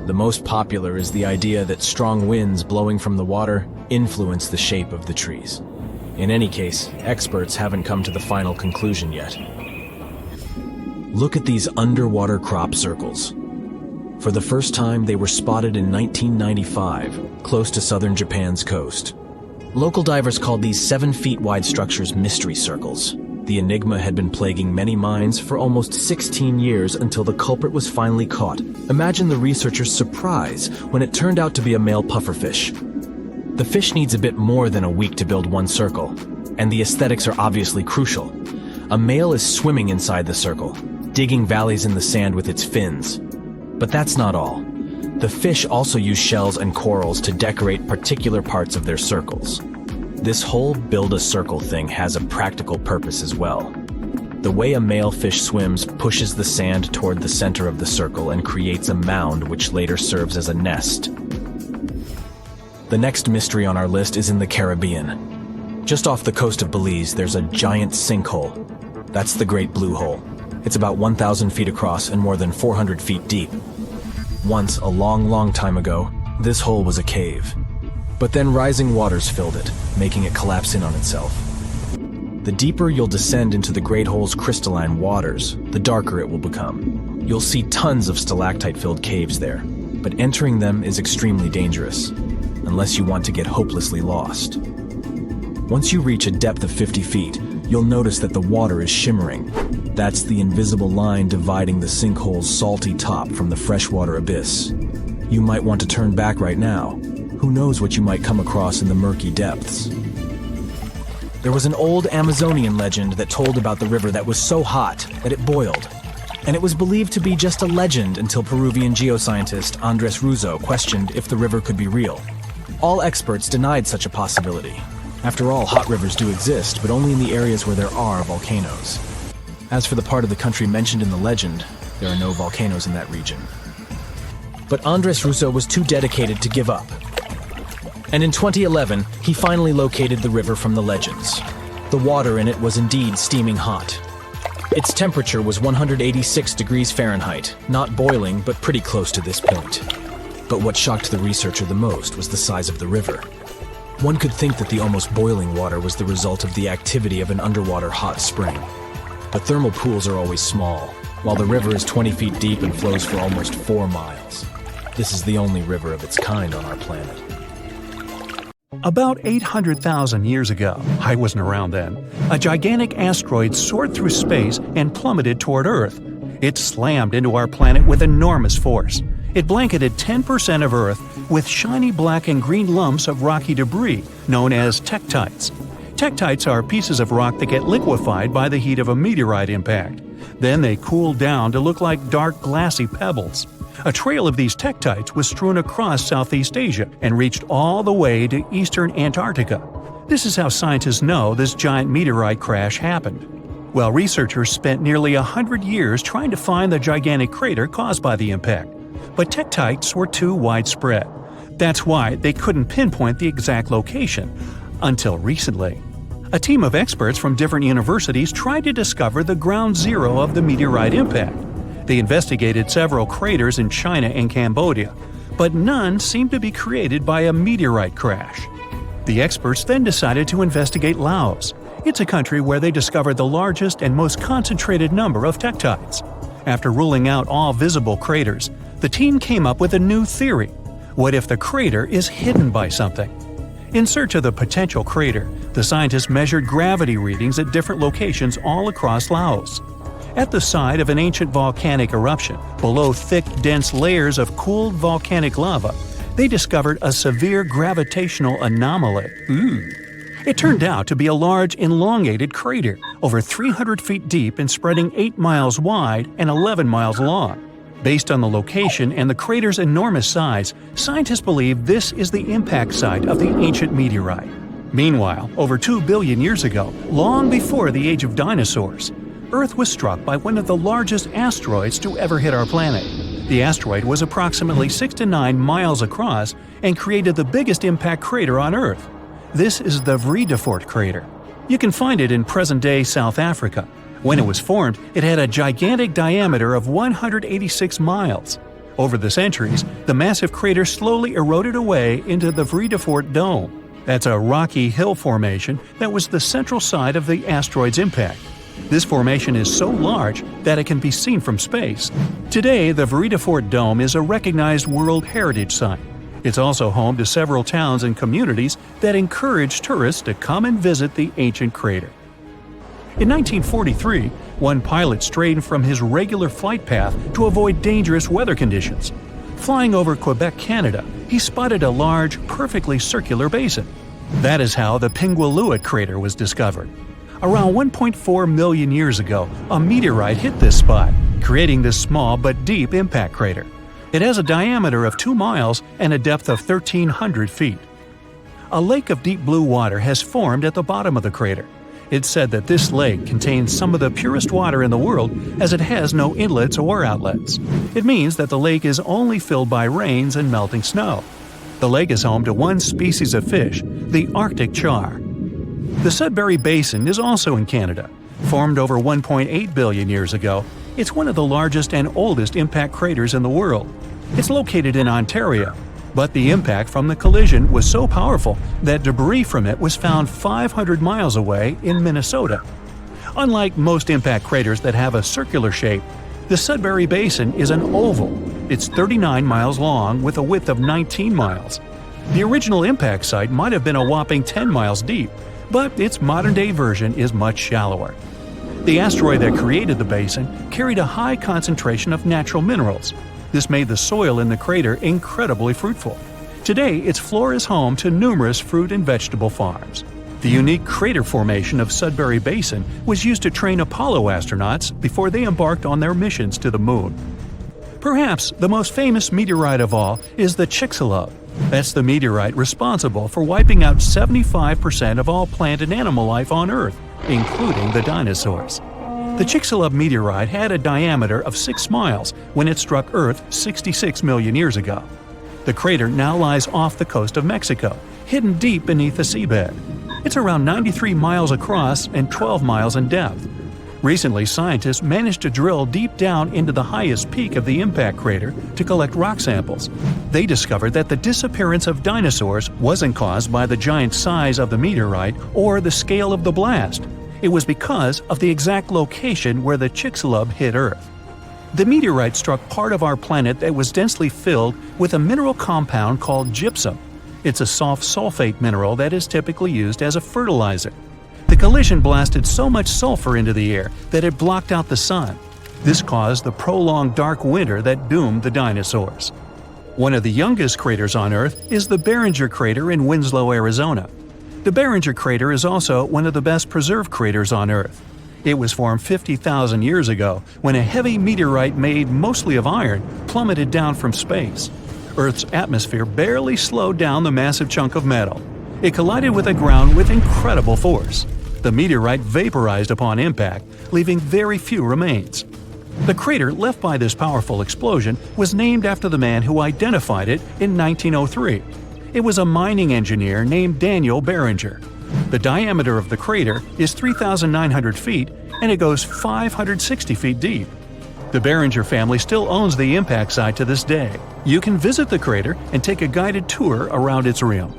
The most popular is the idea that strong winds blowing from the water influence the shape of the trees. In any case, experts haven't come to the final conclusion yet. Look at these underwater crop circles. For the first time, they were spotted in 1995, close to southern Japan's coast. Local divers called these 7 feet wide structures mystery circles. The enigma had been plaguing many minds for almost 16 years until the culprit was finally caught. Imagine the researchers' surprise when it turned out to be a male pufferfish. The fish needs a bit more than a week to build one circle, and the aesthetics are obviously crucial. A male is swimming inside the circle, digging valleys in the sand with its fins. But that's not all. The fish also use shells and corals to decorate particular parts of their circles. This whole build-a-circle thing has a practical purpose as well. The way a male fish swims pushes the sand toward the center of the circle and creates a mound which later serves as a nest. The next mystery on our list is in the Caribbean. Just off the coast of Belize, there's a giant sinkhole. That's the Great Blue Hole. It's about 1,000 feet across and more than 400 feet deep. Once, a long time ago, this hole was a cave. But then rising waters filled it, making it collapse in on itself. The deeper you'll descend into the Great Hole's crystalline waters, the darker it will become. You'll see tons of stalactite-filled caves there, but entering them is extremely dangerous, unless you want to get hopelessly lost. Once you reach a depth of 50 feet, you'll notice that the water is shimmering. That's the invisible line dividing the sinkhole's salty top from the freshwater abyss. You might want to turn back right now. Who knows what you might come across in the murky depths. There was an old Amazonian legend that told about the river that was so hot that it boiled. And it was believed to be just a legend until Peruvian geoscientist Andres Russo questioned if the river could be real. All experts denied such a possibility. After all, hot rivers do exist, but only in the areas where there are volcanoes. As for the part of the country mentioned in the legend, there are no volcanoes in that region. But Andres Russo was too dedicated to give up. And in 2011, he finally located the river from the legends. The water in it was indeed steaming hot. Its temperature was 186 degrees Fahrenheit, not boiling, but pretty close to this point. But what shocked the researcher the most was the size of the river. One could think that the almost boiling water was the result of the activity of an underwater hot spring. But thermal pools are always small, while the river is 20 feet deep and flows for almost 4 miles. This is the only river of its kind on our planet. About 800,000 years ago, I wasn't around then, a gigantic asteroid soared through space and plummeted toward Earth. It slammed into our planet with enormous force. It blanketed 10% of Earth with shiny black and green lumps of rocky debris known as tektites. Tektites are pieces of rock that get liquefied by the heat of a meteorite impact. Then they cool down to look like dark, glassy pebbles. A trail of these tektites was strewn across Southeast Asia and reached all the way to eastern Antarctica. This is how scientists know this giant meteorite crash happened. Well, researchers spent nearly 100 years trying to find the gigantic crater caused by the impact. But tektites were too widespread. That's why they couldn't pinpoint the exact location. Until recently. A team of experts from different universities tried to discover the ground zero of the meteorite impact. They investigated several craters in China and Cambodia, but none seemed to be created by a meteorite crash. The experts then decided to investigate Laos. It's a country where they discovered the largest and most concentrated number of tektites. After ruling out all visible craters, the team came up with a new theory. What if the crater is hidden by something? In search of the potential crater, the scientists measured gravity readings at different locations all across Laos. At the site of an ancient volcanic eruption, below thick, dense layers of cooled volcanic lava, they discovered a severe gravitational anomaly. It turned out to be a large, elongated crater, over 300 feet deep and spreading 8 miles wide and 11 miles long. Based on the location and the crater's enormous size, scientists believe this is the impact site of the ancient meteorite. Meanwhile, over 2 billion years ago, long before the age of dinosaurs, Earth was struck by one of the largest asteroids to ever hit our planet. The asteroid was approximately 6 to 9 miles across and created the biggest impact crater on Earth. This is the Vredefort crater. You can find it in present-day South Africa. When it was formed, it had a gigantic diameter of 186 miles. Over the centuries, the massive crater slowly eroded away into the Vredefort Dome. That's a rocky hill formation that was the central site of the asteroid's impact. This formation is so large that it can be seen from space. Today, the Vredefort Dome is a recognized World Heritage Site. It's also home to several towns and communities that encourage tourists to come and visit the ancient crater. In 1943, one pilot strayed from his regular flight path to avoid dangerous weather conditions. Flying over Quebec, Canada, he spotted a large, perfectly circular basin. That is how the Pingualuit crater was discovered. Around 1.4 million years ago, a meteorite hit this spot, creating this small but deep impact crater. It has a diameter of 2 miles and a depth of 1,300 feet. A lake of deep blue water has formed at the bottom of the crater. It's said that this lake contains some of the purest water in the world as it has no inlets or outlets. It means that the lake is only filled by rains and melting snow. The lake is home to one species of fish, the Arctic char. The Sudbury Basin is also in Canada. Formed over 1.8 billion years ago, it's one of the largest and oldest impact craters in the world. It's located in Ontario, but the impact from the collision was so powerful that debris from it was found 500 miles away in Minnesota. Unlike most impact craters that have a circular shape, the Sudbury Basin is an oval. It's 39 miles long with a width of 19 miles. The original impact site might have been a whopping 10 miles deep, but its modern-day version is much shallower. The asteroid that created the basin carried a high concentration of natural minerals. This made the soil in the crater incredibly fruitful. Today, its floor is home to numerous fruit and vegetable farms. The unique crater formation of Sudbury Basin was used to train Apollo astronauts before they embarked on their missions to the Moon. Perhaps the most famous meteorite of all is the Chicxulub. That's the meteorite responsible for wiping out 75% of all plant and animal life on Earth, including the dinosaurs. The Chicxulub meteorite had a diameter of 6 miles when it struck Earth 66 million years ago. The crater now lies off the coast of Mexico, hidden deep beneath the seabed. It's around 93 miles across and 12 miles in depth. Recently, scientists managed to drill deep down into the highest peak of the impact crater to collect rock samples. They discovered that the disappearance of dinosaurs wasn't caused by the giant size of the meteorite or the scale of the blast. It was because of the exact location where the Chicxulub hit Earth. The meteorite struck part of our planet that was densely filled with a mineral compound called gypsum. It's a soft sulfate mineral that is typically used as a fertilizer. The collision blasted so much sulfur into the air that it blocked out the sun. This caused the prolonged dark winter that doomed the dinosaurs. One of the youngest craters on Earth is the Barringer crater in Winslow, Arizona. The Barringer crater is also one of the best preserved craters on Earth. It was formed 50,000 years ago when a heavy meteorite made mostly of iron plummeted down from space. Earth's atmosphere barely slowed down the massive chunk of metal. It collided with the ground with incredible force. The meteorite vaporized upon impact, leaving very few remains. The crater left by this powerful explosion was named after the man who identified it in 1903. It was a mining engineer named Daniel Barringer. The diameter of the crater is 3,900 feet and it goes 560 feet deep. The Barringer family still owns the impact site to this day. You can visit the crater and take a guided tour around its rim.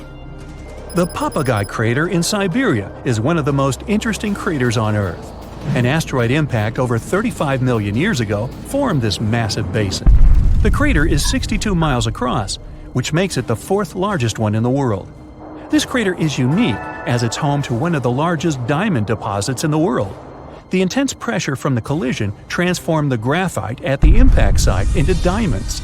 The Papagai crater in Siberia is one of the most interesting craters on Earth. An asteroid impact over 35 million years ago formed this massive basin. The crater is 62 miles across, which makes it the fourth largest one in the world. This crater is unique as it's home to one of the largest diamond deposits in the world. The intense pressure from the collision transformed the graphite at the impact site into diamonds.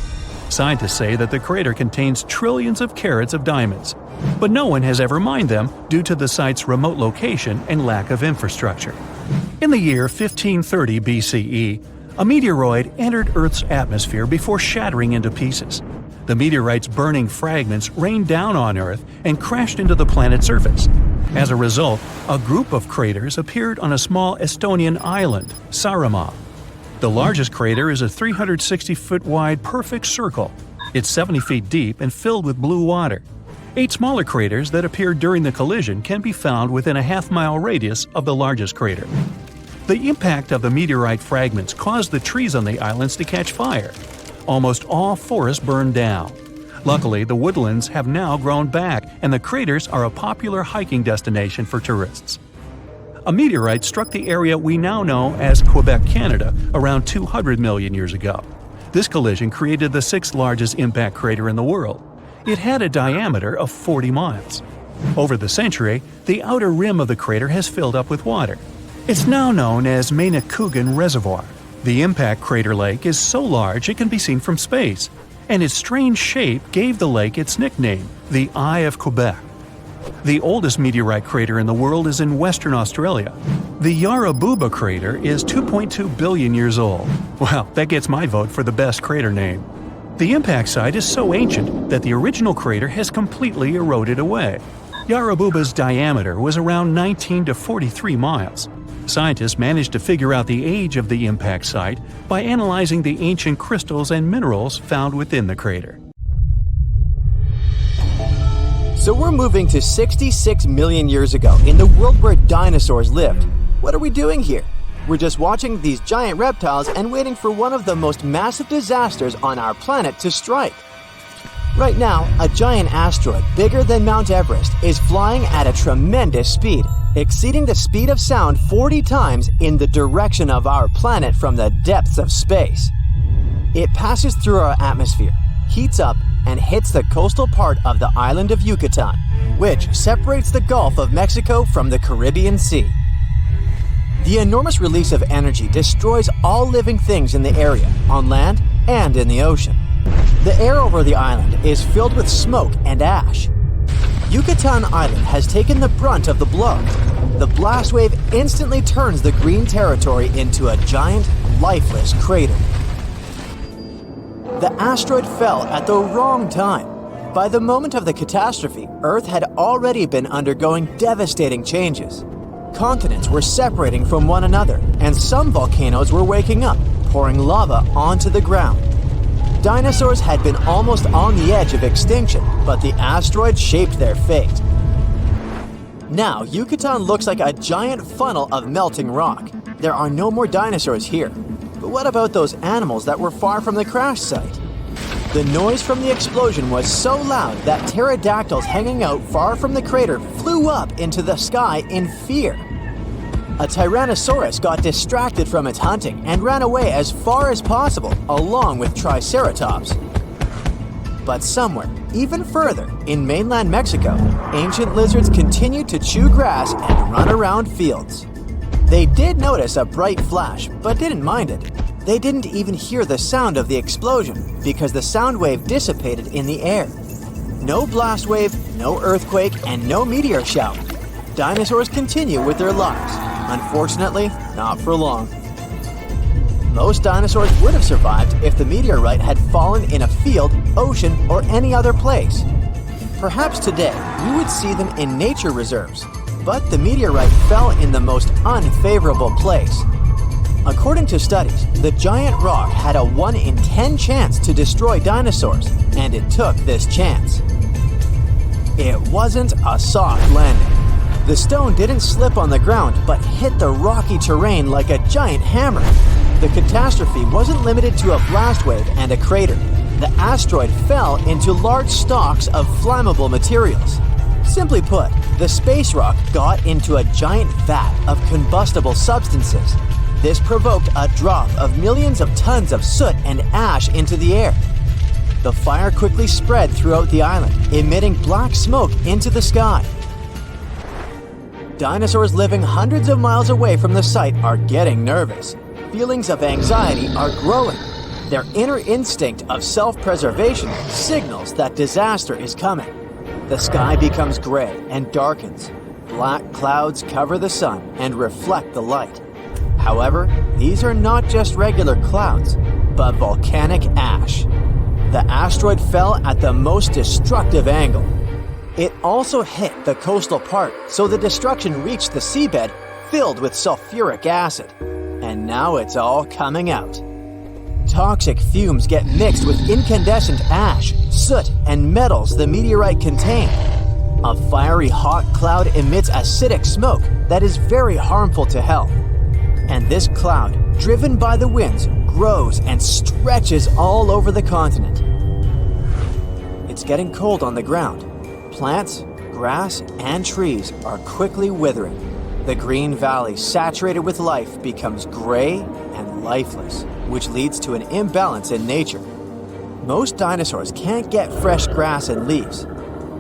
Scientists say that the crater contains trillions of carats of diamonds, but no one has ever mined them due to the site's remote location and lack of infrastructure. In the year 1530 BCE, a meteoroid entered Earth's atmosphere before shattering into pieces. The meteorite's burning fragments rained down on Earth and crashed into the planet's surface. As a result, a group of craters appeared on a small Estonian island, Saaremaa. The largest crater is a 360-foot wide perfect circle. It's 70 feet deep and filled with blue water. 8 smaller craters that appeared during the collision can be found within a half-mile radius of the largest crater. The impact of the meteorite fragments caused the trees on the islands to catch fire. Almost all forests burned down. Luckily, the woodlands have now grown back, and the craters are a popular hiking destination for tourists. A meteorite struck the area we now know as Quebec, Canada, around 200 million years ago. This collision created the 6th largest impact crater in the world. It had a diameter of 40 miles. Over the century, the outer rim of the crater has filled up with water. It's now known as Manicouagan Reservoir. The impact crater lake is so large it can be seen from space, and its strange shape gave the lake its nickname, the Eye of Quebec. The oldest meteorite crater in the world is in Western Australia. The Yarrabuba crater is 2.2 billion years old. Well, that gets my vote for the best crater name. The impact site is so ancient that the original crater has completely eroded away. Yarrabuba's diameter was around 19 to 43 miles. Scientists managed to figure out the age of the impact site by analyzing the ancient crystals and minerals found within the crater. So we're moving to 66 million years ago in the world where dinosaurs lived. What are we doing here? We're just watching these giant reptiles and waiting for one of the most massive disasters on our planet to strike. Right now, a giant asteroid bigger than Mount Everest is flying at a tremendous speed, exceeding the speed of sound 40 times in the direction of our planet from the depths of space. It passes through our atmosphere, heats up, and hits the coastal part of the island of Yucatan, which separates the Gulf of Mexico from the Caribbean Sea. The enormous release of energy destroys all living things in the area, on land and in the ocean. The air over the island is filled with smoke and ash. Yucatan Island has taken the brunt of the blow. The blast wave instantly turns the green territory into a giant, lifeless crater. The asteroid fell at the wrong time. By the moment of the catastrophe, Earth had already been undergoing devastating changes. Continents were separating from one another, and some volcanoes were waking up, pouring lava onto the ground. Dinosaurs had been almost on the edge of extinction, but the asteroid shaped their fate. Now, Yucatan looks like a giant funnel of melting rock. There are no more dinosaurs here. But what about those animals that were far from the crash site? The noise from the explosion was so loud that pterodactyls hanging out far from the crater flew up into the sky in fear. A Tyrannosaurus got distracted from its hunting and ran away as far as possible, along with Triceratops. But somewhere, even further, in mainland Mexico, ancient lizards continued to chew grass and run around fields. They did notice a bright flash, but didn't mind it. They didn't even hear the sound of the explosion because the sound wave dissipated in the air. No blast wave, no earthquake, and no meteor shower. Dinosaurs continue with their lives. Unfortunately, not for long. Most dinosaurs would have survived if the meteorite had fallen in a field, ocean, or any other place. Perhaps today, we would see them in nature reserves, but the meteorite fell in the most unfavorable place. According to studies, the giant rock had a 1 in 10 chance to destroy dinosaurs, and it took this chance. It wasn't a soft landing. The stone didn't slip on the ground, but hit the rocky terrain like a giant hammer. The catastrophe wasn't limited to a blast wave and a crater. The asteroid fell into large stalks of flammable materials. Simply put, the space rock got into a giant vat of combustible substances. This provoked a drop of millions of tons of soot and ash into the air. The fire quickly spread throughout the island, emitting black smoke into the sky. Dinosaurs living hundreds of miles away from the site are getting nervous. Feelings of anxiety are growing. Their inner instinct of self-preservation signals that disaster is coming. The sky becomes gray and darkens. Black clouds cover the sun and reflect the light. However, these are not just regular clouds, but volcanic ash. The asteroid fell at the most destructive angle. It also hit the coastal part, so the destruction reached the seabed filled with sulfuric acid. And now it's all coming out. Toxic fumes get mixed with incandescent ash, soot, and metals the meteorite contained. A fiery hot cloud emits acidic smoke that is very harmful to health. And this cloud, driven by the winds, grows and stretches all over the continent. It's getting cold on the ground. Plants, grass, and trees are quickly withering. The green valley, saturated with life, becomes gray and lifeless, which leads to an imbalance in nature. Most dinosaurs can't get fresh grass and leaves.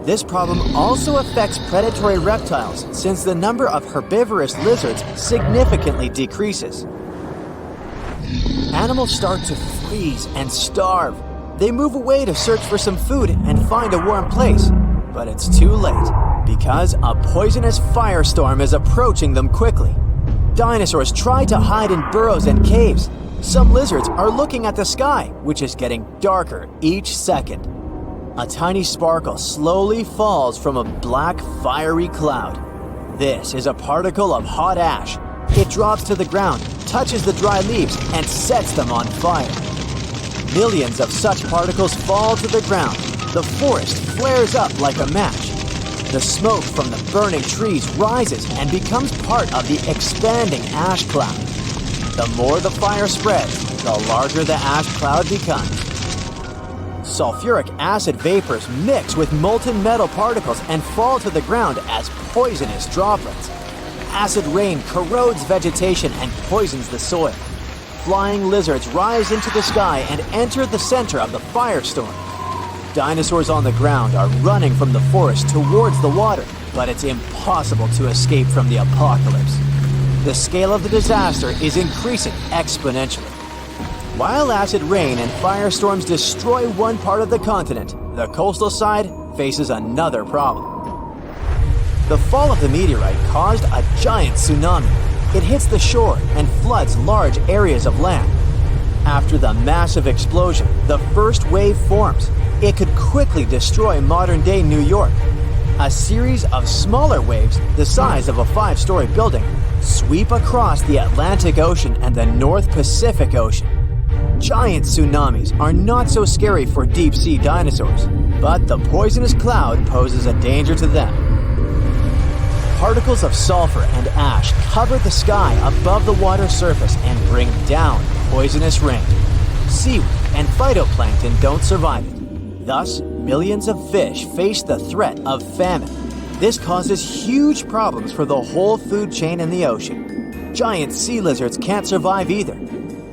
This problem also affects predatory reptiles since the number of herbivorous lizards significantly decreases. Animals start to freeze and starve. They move away to search for some food and find a warm place, but it's too late because a poisonous firestorm is approaching them quickly. Dinosaurs try to hide in burrows and caves. Some lizards are looking at the sky, which is getting darker each second. A tiny sparkle slowly falls from a black, fiery cloud. This is a particle of hot ash. It drops to the ground, touches the dry leaves, and sets them on fire. Millions of such particles fall to the ground. The forest flares up like a match. The smoke from the burning trees rises and becomes part of the expanding ash cloud. The more the fire spreads, the larger the ash cloud becomes. Sulfuric acid vapors mix with molten metal particles and fall to the ground as poisonous droplets. Acid rain corrodes vegetation and poisons the soil. Flying lizards rise into the sky and enter the center of the firestorm. Dinosaurs on the ground are running from the forest towards the water, but it's impossible to escape from the apocalypse. The scale of the disaster is increasing exponentially. While acid rain and firestorms destroy one part of the continent, the coastal side faces another problem. The fall of the meteorite caused a giant tsunami. It hits the shore and floods large areas of land. After the massive explosion, the first wave forms. It could quickly destroy modern-day New York. A series of smaller waves, the size of a 5-story building, sweep across the Atlantic Ocean and the North Pacific Ocean. Giant tsunamis are not so scary for deep-sea dinosaurs, but the poisonous cloud poses a danger to them. Particles of sulfur and ash cover the sky above the water surface and bring down poisonous rain. Seaweed and phytoplankton don't survive it. Thus, millions of fish face the threat of famine. This causes huge problems for the whole food chain in the ocean. Giant sea lizards can't survive either.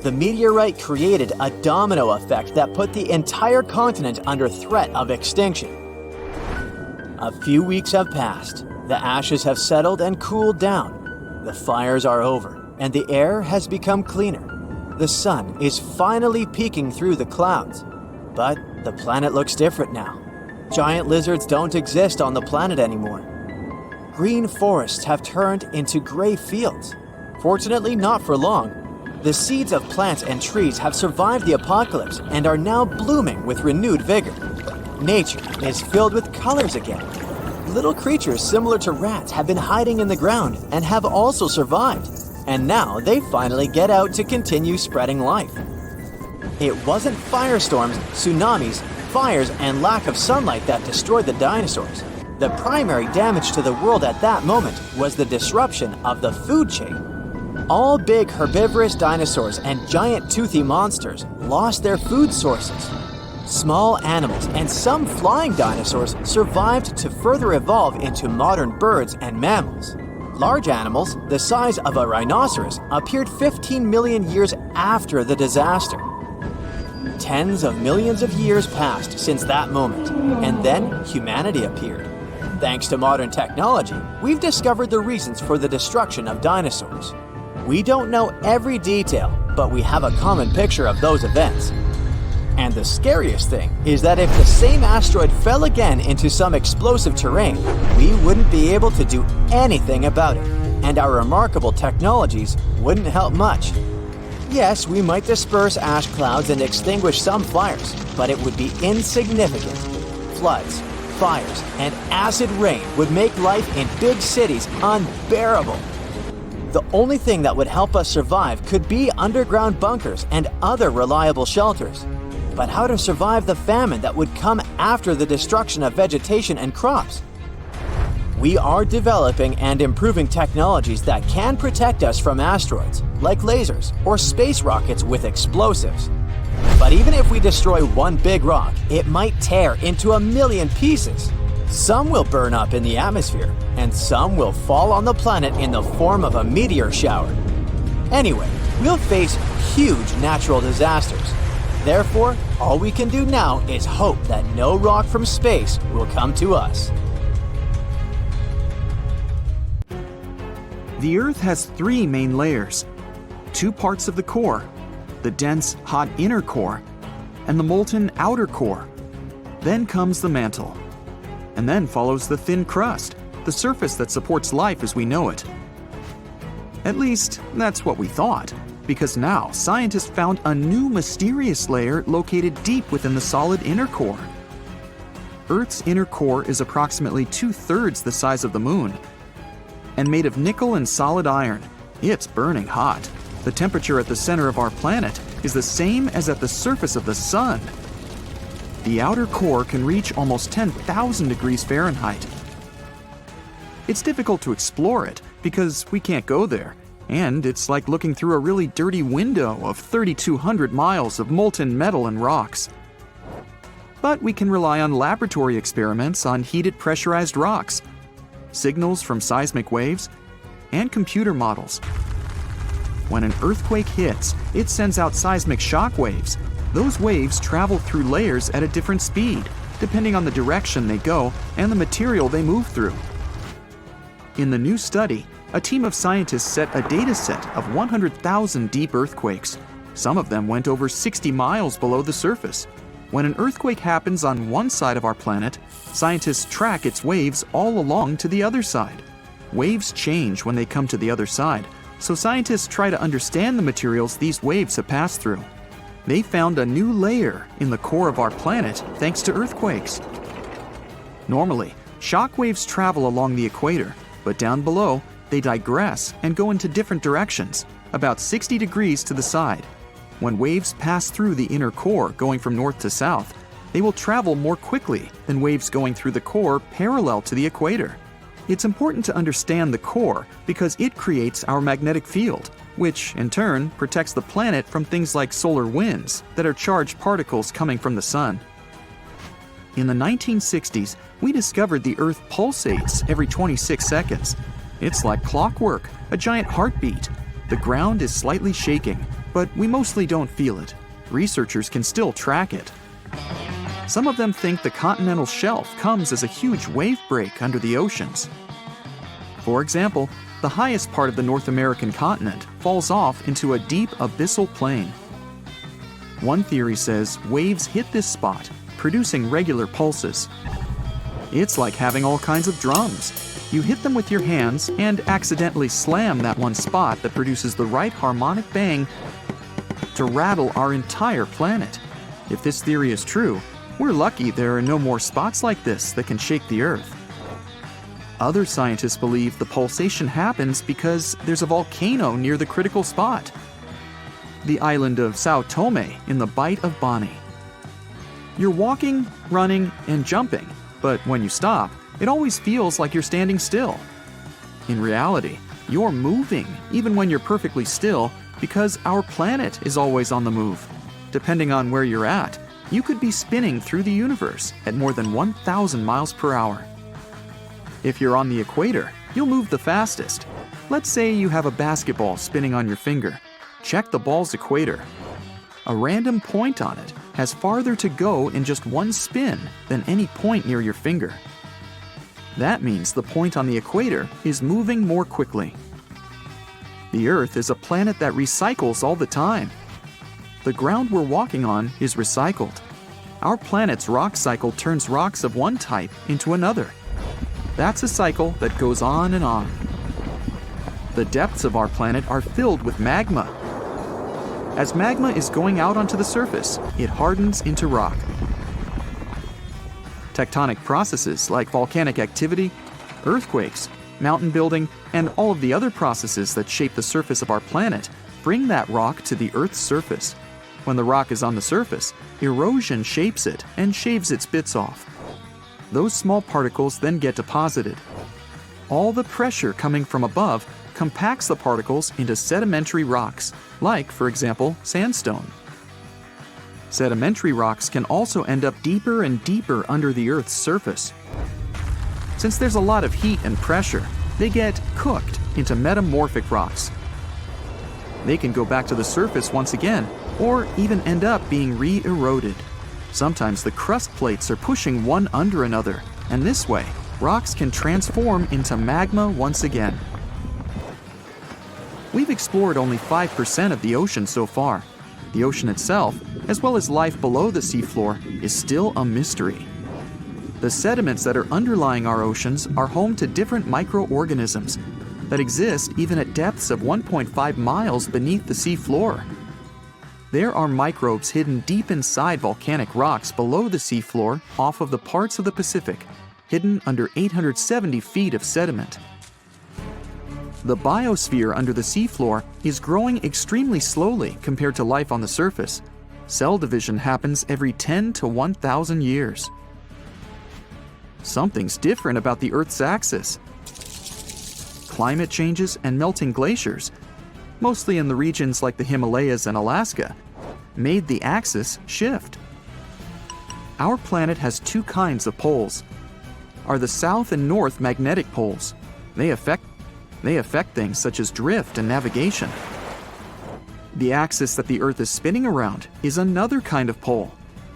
The meteorite created a domino effect that put the entire continent under threat of extinction. A few weeks have passed. The ashes have settled and cooled down. The fires are over, and the air has become cleaner. The sun is finally peeking through the clouds. But the planet looks different now. Giant lizards don't exist on the planet anymore. Green forests have turned into gray fields. Fortunately, not for long. The seeds of plants and trees have survived the apocalypse and are now blooming with renewed vigor. Nature is filled with colors again. Little creatures similar to rats have been hiding in the ground and have also survived. And now they finally get out to continue spreading life. It wasn't firestorms, tsunamis, fires, and lack of sunlight that destroyed the dinosaurs. The primary damage to the world at that moment was the disruption of the food chain. All big herbivorous dinosaurs and giant toothy monsters lost their food sources. Small animals and some flying dinosaurs survived to further evolve into modern birds and mammals. Large animals, the size of a rhinoceros, appeared 15 million years after the disaster. Tens of millions of years passed since that moment, and then humanity appeared. Thanks to modern technology, we've discovered the reasons for the destruction of dinosaurs. We don't know every detail, but we have a common picture of those events. And the scariest thing is that if the same asteroid fell again into some explosive terrain, we wouldn't be able to do anything about it, and our remarkable technologies wouldn't help much. Yes, we might disperse ash clouds and extinguish some fires, but it would be insignificant. Floods, fires, and acid rain would make life in big cities unbearable. The only thing that would help us survive could be underground bunkers and other reliable shelters. But how to survive the famine that would come after the destruction of vegetation and crops? We are developing and improving technologies that can protect us from asteroids, like lasers or space rockets with explosives. But even if we destroy one big rock, it might tear into a million pieces. Some will burn up in the atmosphere, and some will fall on the planet in the form of a meteor shower. Anyway, we'll face huge natural disasters. Therefore, all we can do now is hope that no rock from space will come to us. The Earth has three main layers: two parts of the core, the dense, hot inner core, and the molten outer core. Then comes the mantle. And then follows the thin crust, the surface that supports life as we know it. At least, that's what we thought, because now scientists found a new mysterious layer located deep within the solid inner core. Earth's inner core is approximately 2/3 the size of the Moon. And made of nickel and solid iron, it's burning hot. The temperature at the center of our planet is the same as at the surface of the Sun. The outer core can reach almost 10,000 degrees Fahrenheit. It's difficult to explore it because we can't go there, and it's like looking through a really dirty window of 3,200 miles of molten metal and rocks. But we can rely on laboratory experiments on heated pressurized rocks, signals from seismic waves, and computer models. When an earthquake hits, it sends out seismic shock waves. Those waves travel through layers at a different speed, depending on the direction they go and the material they move through. In the new study, a team of scientists set a data set of 100,000 deep earthquakes. Some of them went over 60 miles below the surface. When an earthquake happens on one side of our planet, scientists track its waves all along to the other side. Waves change when they come to the other side, so scientists try to understand the materials these waves have passed through. They found a new layer in the core of our planet thanks to earthquakes. Normally, shock waves travel along the equator, but down below, they digress and go into different directions, about 60 degrees to the side. When waves pass through the inner core going from north to south, they will travel more quickly than waves going through the core parallel to the equator. It's important to understand the core because it creates our magnetic field, which in turn protects the planet from things like solar winds that are charged particles coming from the sun. In the 1960s, we discovered the Earth pulsates every 26 seconds. It's like clockwork, a giant heartbeat. The ground is slightly shaking, but we mostly don't feel it. Researchers can still track it. Some of them think the continental shelf comes as a huge wave break under the oceans. For example, the highest part of the North American continent falls off into a deep abyssal plain. One theory says waves hit this spot, producing regular pulses. It's like having all kinds of drums. You hit them with your hands and accidentally slam that one spot that produces the right harmonic bang to rattle our entire planet. If this theory is true, we're lucky there are no more spots like this that can shake the Earth. Other scientists believe the pulsation happens because there's a volcano near the critical spot, the island of Sao Tome in the Bight of Boni. You're walking, running, and jumping, but when you stop, it always feels like you're standing still. In reality, you're moving even when you're perfectly still because our planet is always on the move. Depending on where you're at, you could be spinning through the universe at more than 1,000 miles per hour. If you're on the equator, you'll move the fastest. Let's say you have a basketball spinning on your finger. Check the ball's equator. A random point on it has farther to go in just one spin than any point near your finger. That means the point on the equator is moving more quickly. The Earth is a planet that recycles all the time. The ground we're walking on is recycled. Our planet's rock cycle turns rocks of one type into another. That's a cycle that goes on and on. The depths of our planet are filled with magma. As magma is going out onto the surface, it hardens into rock. Tectonic processes like volcanic activity, earthquakes, mountain building, and all of the other processes that shape the surface of our planet bring that rock to the Earth's surface. When the rock is on the surface, erosion shapes it and shaves its bits off. Those small particles then get deposited. All the pressure coming from above compacts the particles into sedimentary rocks, like, for example, sandstone. Sedimentary rocks can also end up deeper and deeper under the Earth's surface. Since there's a lot of heat and pressure, they get cooked into metamorphic rocks. They can go back to the surface once again, or even end up being re-eroded. Sometimes the crust plates are pushing one under another, and this way, rocks can transform into magma once again. We've explored only 5% of the ocean so far. The ocean itself, as well as life below the seafloor, is still a mystery. The sediments that are underlying our oceans are home to different microorganisms that exist even at depths of 1.5 miles beneath the seafloor. There are microbes hidden deep inside volcanic rocks below the seafloor off of the parts of the Pacific, hidden under 870 feet of sediment. The biosphere under the seafloor is growing extremely slowly compared to life on the surface. Cell division happens every 10 to 1,000 years. Something's different about the Earth's axis. Climate changes and melting glaciers, mostly in the regions like the Himalayas and Alaska, made the axis shift. Our planet has two kinds of poles. Are the south and north magnetic poles. They affect things such as drift and navigation. The axis that the Earth is spinning around is another kind of pole.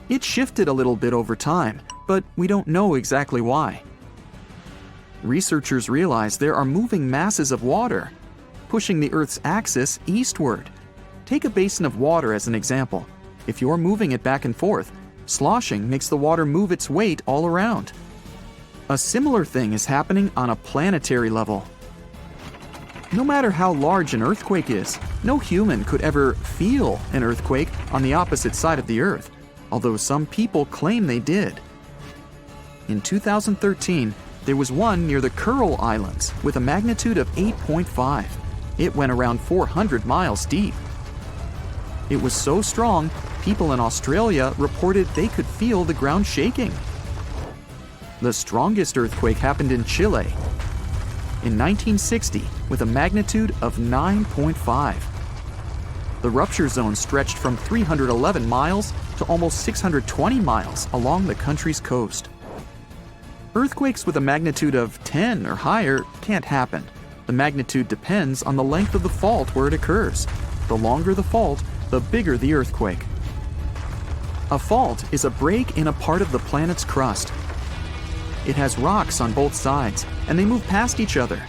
It shifted a little bit over time, but we don't know exactly why. Researchers realize there are moving masses of water, pushing the Earth's axis eastward. Take a basin of water as an example. If you're moving it back and forth, sloshing makes the water move its weight all around. A similar thing is happening on a planetary level. No matter how large an earthquake is, no human could ever feel an earthquake on the opposite side of the Earth, although some people claim they did. In 2013, there was one near the Kuril Islands with a magnitude of 8.5. It went around 400 miles deep. It was so strong, people in Australia reported they could feel the ground shaking. The strongest earthquake happened in Chile in 1960 with a magnitude of 9.5. The rupture zone stretched from 311 miles to almost 620 miles along the country's coast. Earthquakes with a magnitude of 10 or higher can't happen. The magnitude depends on the length of the fault where it occurs. The longer the fault, the bigger the earthquake. A fault is a break in a part of the planet's crust. It has rocks on both sides, and they move past each other.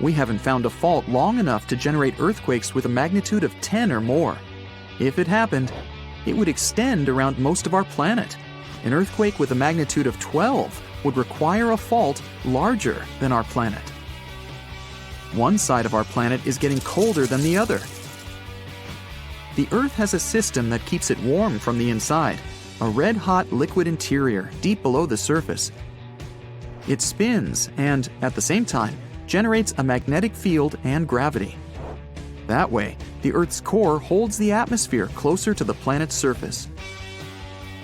We haven't found a fault long enough to generate earthquakes with a magnitude of 10 or more. If it happened, it would extend around most of our planet. An earthquake with a magnitude of 12 would require a fault larger than our planet. One side of our planet is getting colder than the other. The Earth has a system that keeps it warm from the inside, a red-hot liquid interior deep below the surface. It spins and, at the same time, generates a magnetic field and gravity. That way, the Earth's core holds the atmosphere closer to the planet's surface.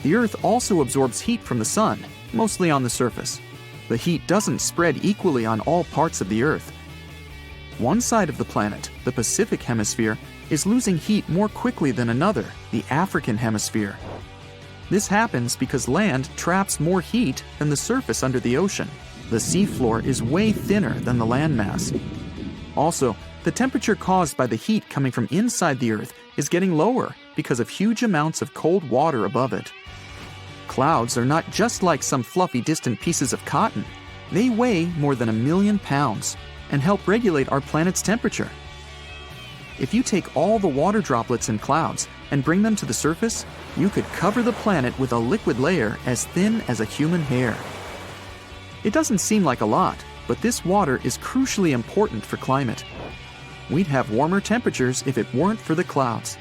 The Earth also absorbs heat from the sun, mostly on the surface. The heat doesn't spread equally on all parts of the Earth. One side of the planet, the Pacific Hemisphere, is losing heat more quickly than another, the African Hemisphere. This happens because land traps more heat than the surface under the ocean. The seafloor is way thinner than the landmass. Also, the temperature caused by the heat coming from inside the Earth is getting lower because of huge amounts of cold water above it. Clouds are not just like some fluffy distant pieces of cotton. They weigh more than 1 million pounds and help regulate our planet's temperature. If you take all the water droplets in clouds and bring them to the surface, you could cover the planet with a liquid layer as thin as a human hair. It doesn't seem like a lot, but this water is crucially important for climate. We'd have warmer temperatures if it weren't for the clouds.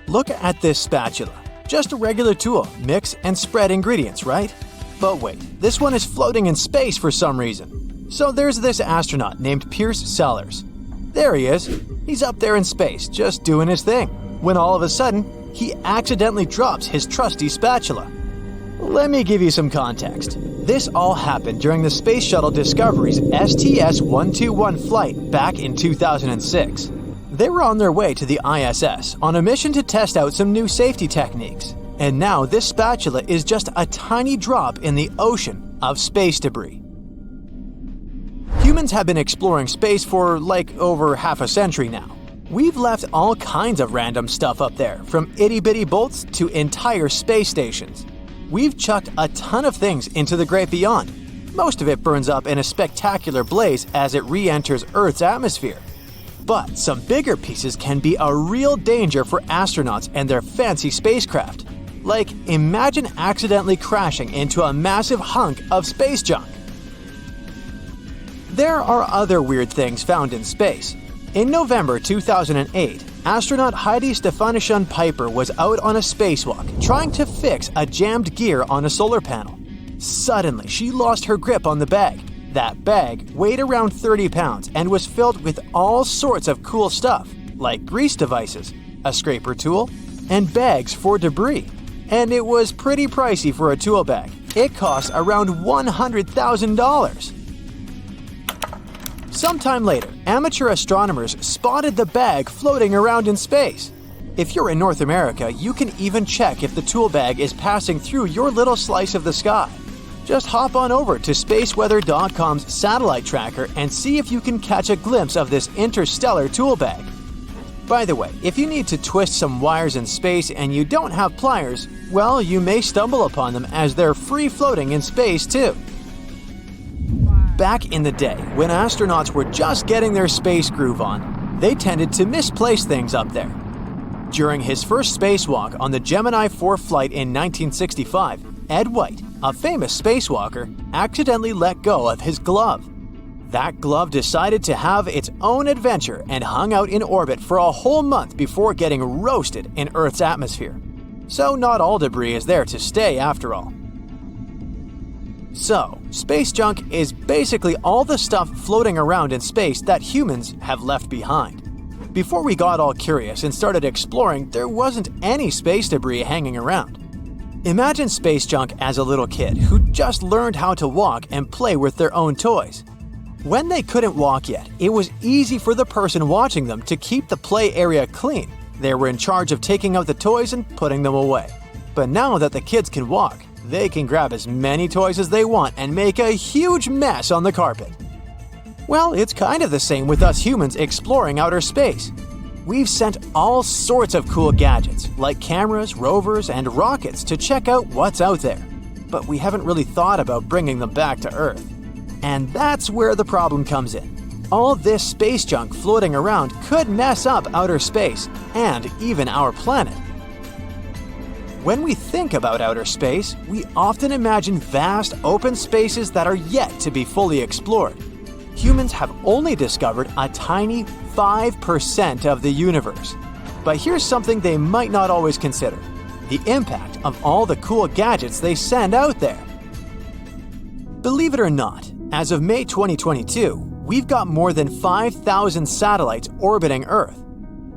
Look at this spatula. Just a regular tool, mix and spread ingredients, right? But wait, this one is floating in space for some reason. So there's this astronaut named Pierce Sellers. There he is. He's up there in space, just doing his thing, when all of a sudden, he accidentally drops his trusty spatula. Let me give you some context. This all happened during the Space Shuttle Discovery's STS-121 flight back in 2006. They were on their way to the ISS on a mission to test out some new safety techniques. And now this spatula is just a tiny drop in the ocean of space debris. Humans have been exploring space for over half a century now. We've left all kinds of random stuff up there, from itty-bitty bolts to entire space stations. We've chucked a ton of things into the great beyond. Most of it burns up in a spectacular blaze as it re-enters Earth's atmosphere. But some bigger pieces can be a real danger for astronauts and their fancy spacecraft. Imagine accidentally crashing into a massive hunk of space junk. There are other weird things found in space. In November 2008, astronaut Heidi Stefanishun Piper was out on a spacewalk trying to fix a jammed gear on a solar panel. Suddenly, she lost her grip on the bag. That bag weighed around 30 pounds and was filled with all sorts of cool stuff, like grease devices, a scraper tool, and bags for debris. And it was pretty pricey for a tool bag. It cost around $100,000. Sometime later, amateur astronomers spotted the bag floating around in space. If you're in North America, you can even check if the tool bag is passing through your little slice of the sky. Just hop on over to spaceweather.com's satellite tracker and see if you can catch a glimpse of this interstellar tool bag. By the way, if you need to twist some wires in space and you don't have pliers, well, you may stumble upon them as they're free floating in space too. Back in the day, when astronauts were just getting their space groove on, they tended to misplace things up there. During his first spacewalk on the Gemini 4 flight in 1965, Ed White, a famous spacewalker, accidentally let go of his glove. That glove decided to have its own adventure and hung out in orbit for a whole month before getting roasted in Earth's atmosphere. So not all debris is there to stay after all. So, space junk is basically all the stuff floating around in space that humans have left behind. Before we got all curious and started exploring, there wasn't any space debris hanging around. Imagine space junk as a little kid who just learned how to walk and play with their own toys. When they couldn't walk yet, it was easy for the person watching them to keep the play area clean. They were in charge of taking out the toys and putting them away. But now that the kids can walk, they can grab as many toys as they want and make a huge mess on the carpet. Well, it's kind of the same with us humans exploring outer space. We've sent all sorts of cool gadgets, like cameras, rovers, and rockets to check out what's out there. But we haven't really thought about bringing them back to Earth. And that's where the problem comes in. All this space junk floating around could mess up outer space, and even our planet. When we think about outer space, we often imagine vast open spaces that are yet to be fully explored. Humans have only discovered a tiny 5% of the universe. But here's something they might not always consider: the impact of all the cool gadgets they send out there. Believe it or not, as of May 2022, we've got more than 5,000 satellites orbiting Earth.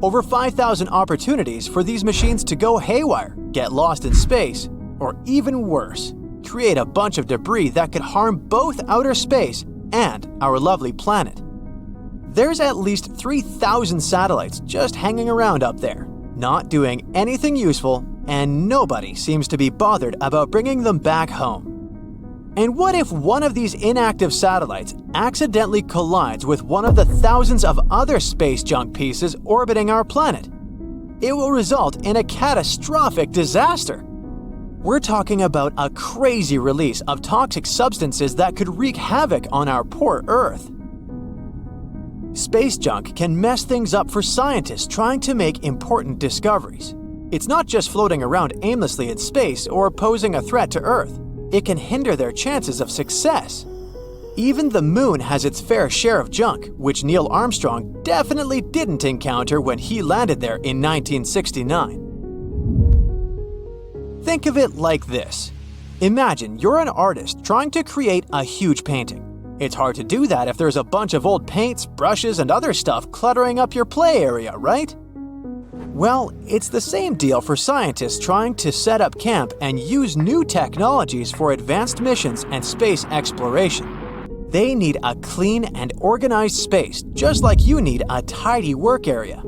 Over 5,000 opportunities for these machines to go haywire, get lost in space, or even worse, create a bunch of debris that could harm both outer space and our lovely planet. There's at least 3,000 satellites just hanging around up there, not doing anything useful, and nobody seems to be bothered about bringing them back home. And what if one of these inactive satellites accidentally collides with one of the thousands of other space junk pieces orbiting our planet? It will result in a catastrophic disaster. We're talking about a crazy release of toxic substances that could wreak havoc on our poor Earth. Space junk can mess things up for scientists trying to make important discoveries. It's not just floating around aimlessly in space or posing a threat to Earth. It can hinder their chances of success. Even the moon has its fair share of junk, which Neil Armstrong definitely didn't encounter when he landed there in 1969. Think of it like this. Imagine you're an artist trying to create a huge painting. It's hard to do that if there's a bunch of old paints, brushes, and other stuff cluttering up your play area, right? Well, it's the same deal for scientists trying to set up camp and use new technologies for advanced missions and space exploration. They need a clean and organized space, just like you need a tidy work area.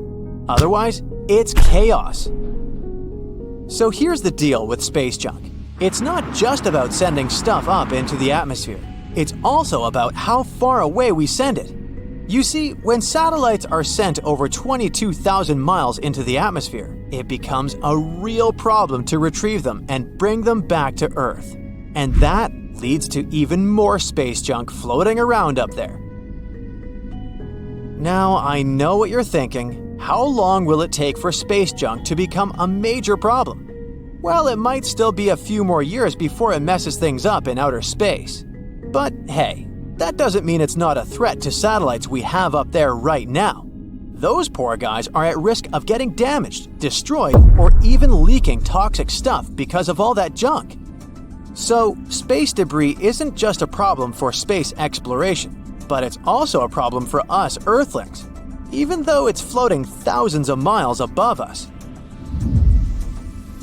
Otherwise, it's chaos. So here's the deal with space junk. It's not just about sending stuff up into the atmosphere. It's also about how far away we send it. You see, when satellites are sent over 22,000 miles into the atmosphere, it becomes a real problem to retrieve them and bring them back to Earth. And that leads to even more space junk floating around up there. Now, I know what you're thinking. How long will it take for space junk to become a major problem? Well, it might still be a few more years before it messes things up in outer space. But hey, that doesn't mean it's not a threat to satellites we have up there right now. Those poor guys are at risk of getting damaged, destroyed, or even leaking toxic stuff because of all that junk. So, space debris isn't just a problem for space exploration, but it's also a problem for us Earthlings, even though it's floating thousands of miles above us.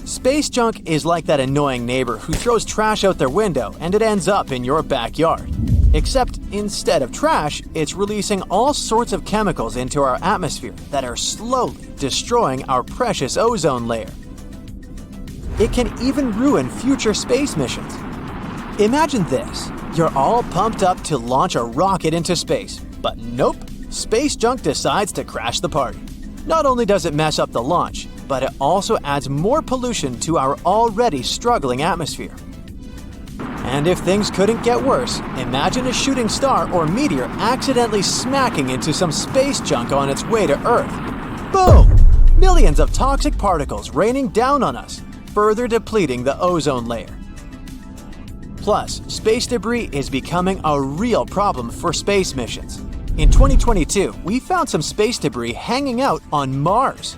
Space junk is like that annoying neighbor who throws trash out their window and it ends up in your backyard. Except instead of trash, it's releasing all sorts of chemicals into our atmosphere that are slowly destroying our precious ozone layer. It can even ruin future space missions. Imagine this. You're all pumped up to launch a rocket into space, but nope, space junk decides to crash the party. Not only does it mess up the launch, but it also adds more pollution to our already struggling atmosphere. And if things couldn't get worse, imagine a shooting star or meteor accidentally smacking into some space junk on its way to Earth. Boom! Millions of toxic particles raining down on us, further depleting the ozone layer. Plus, space debris is becoming a real problem for space missions. In 2022, we found some space debris hanging out on Mars.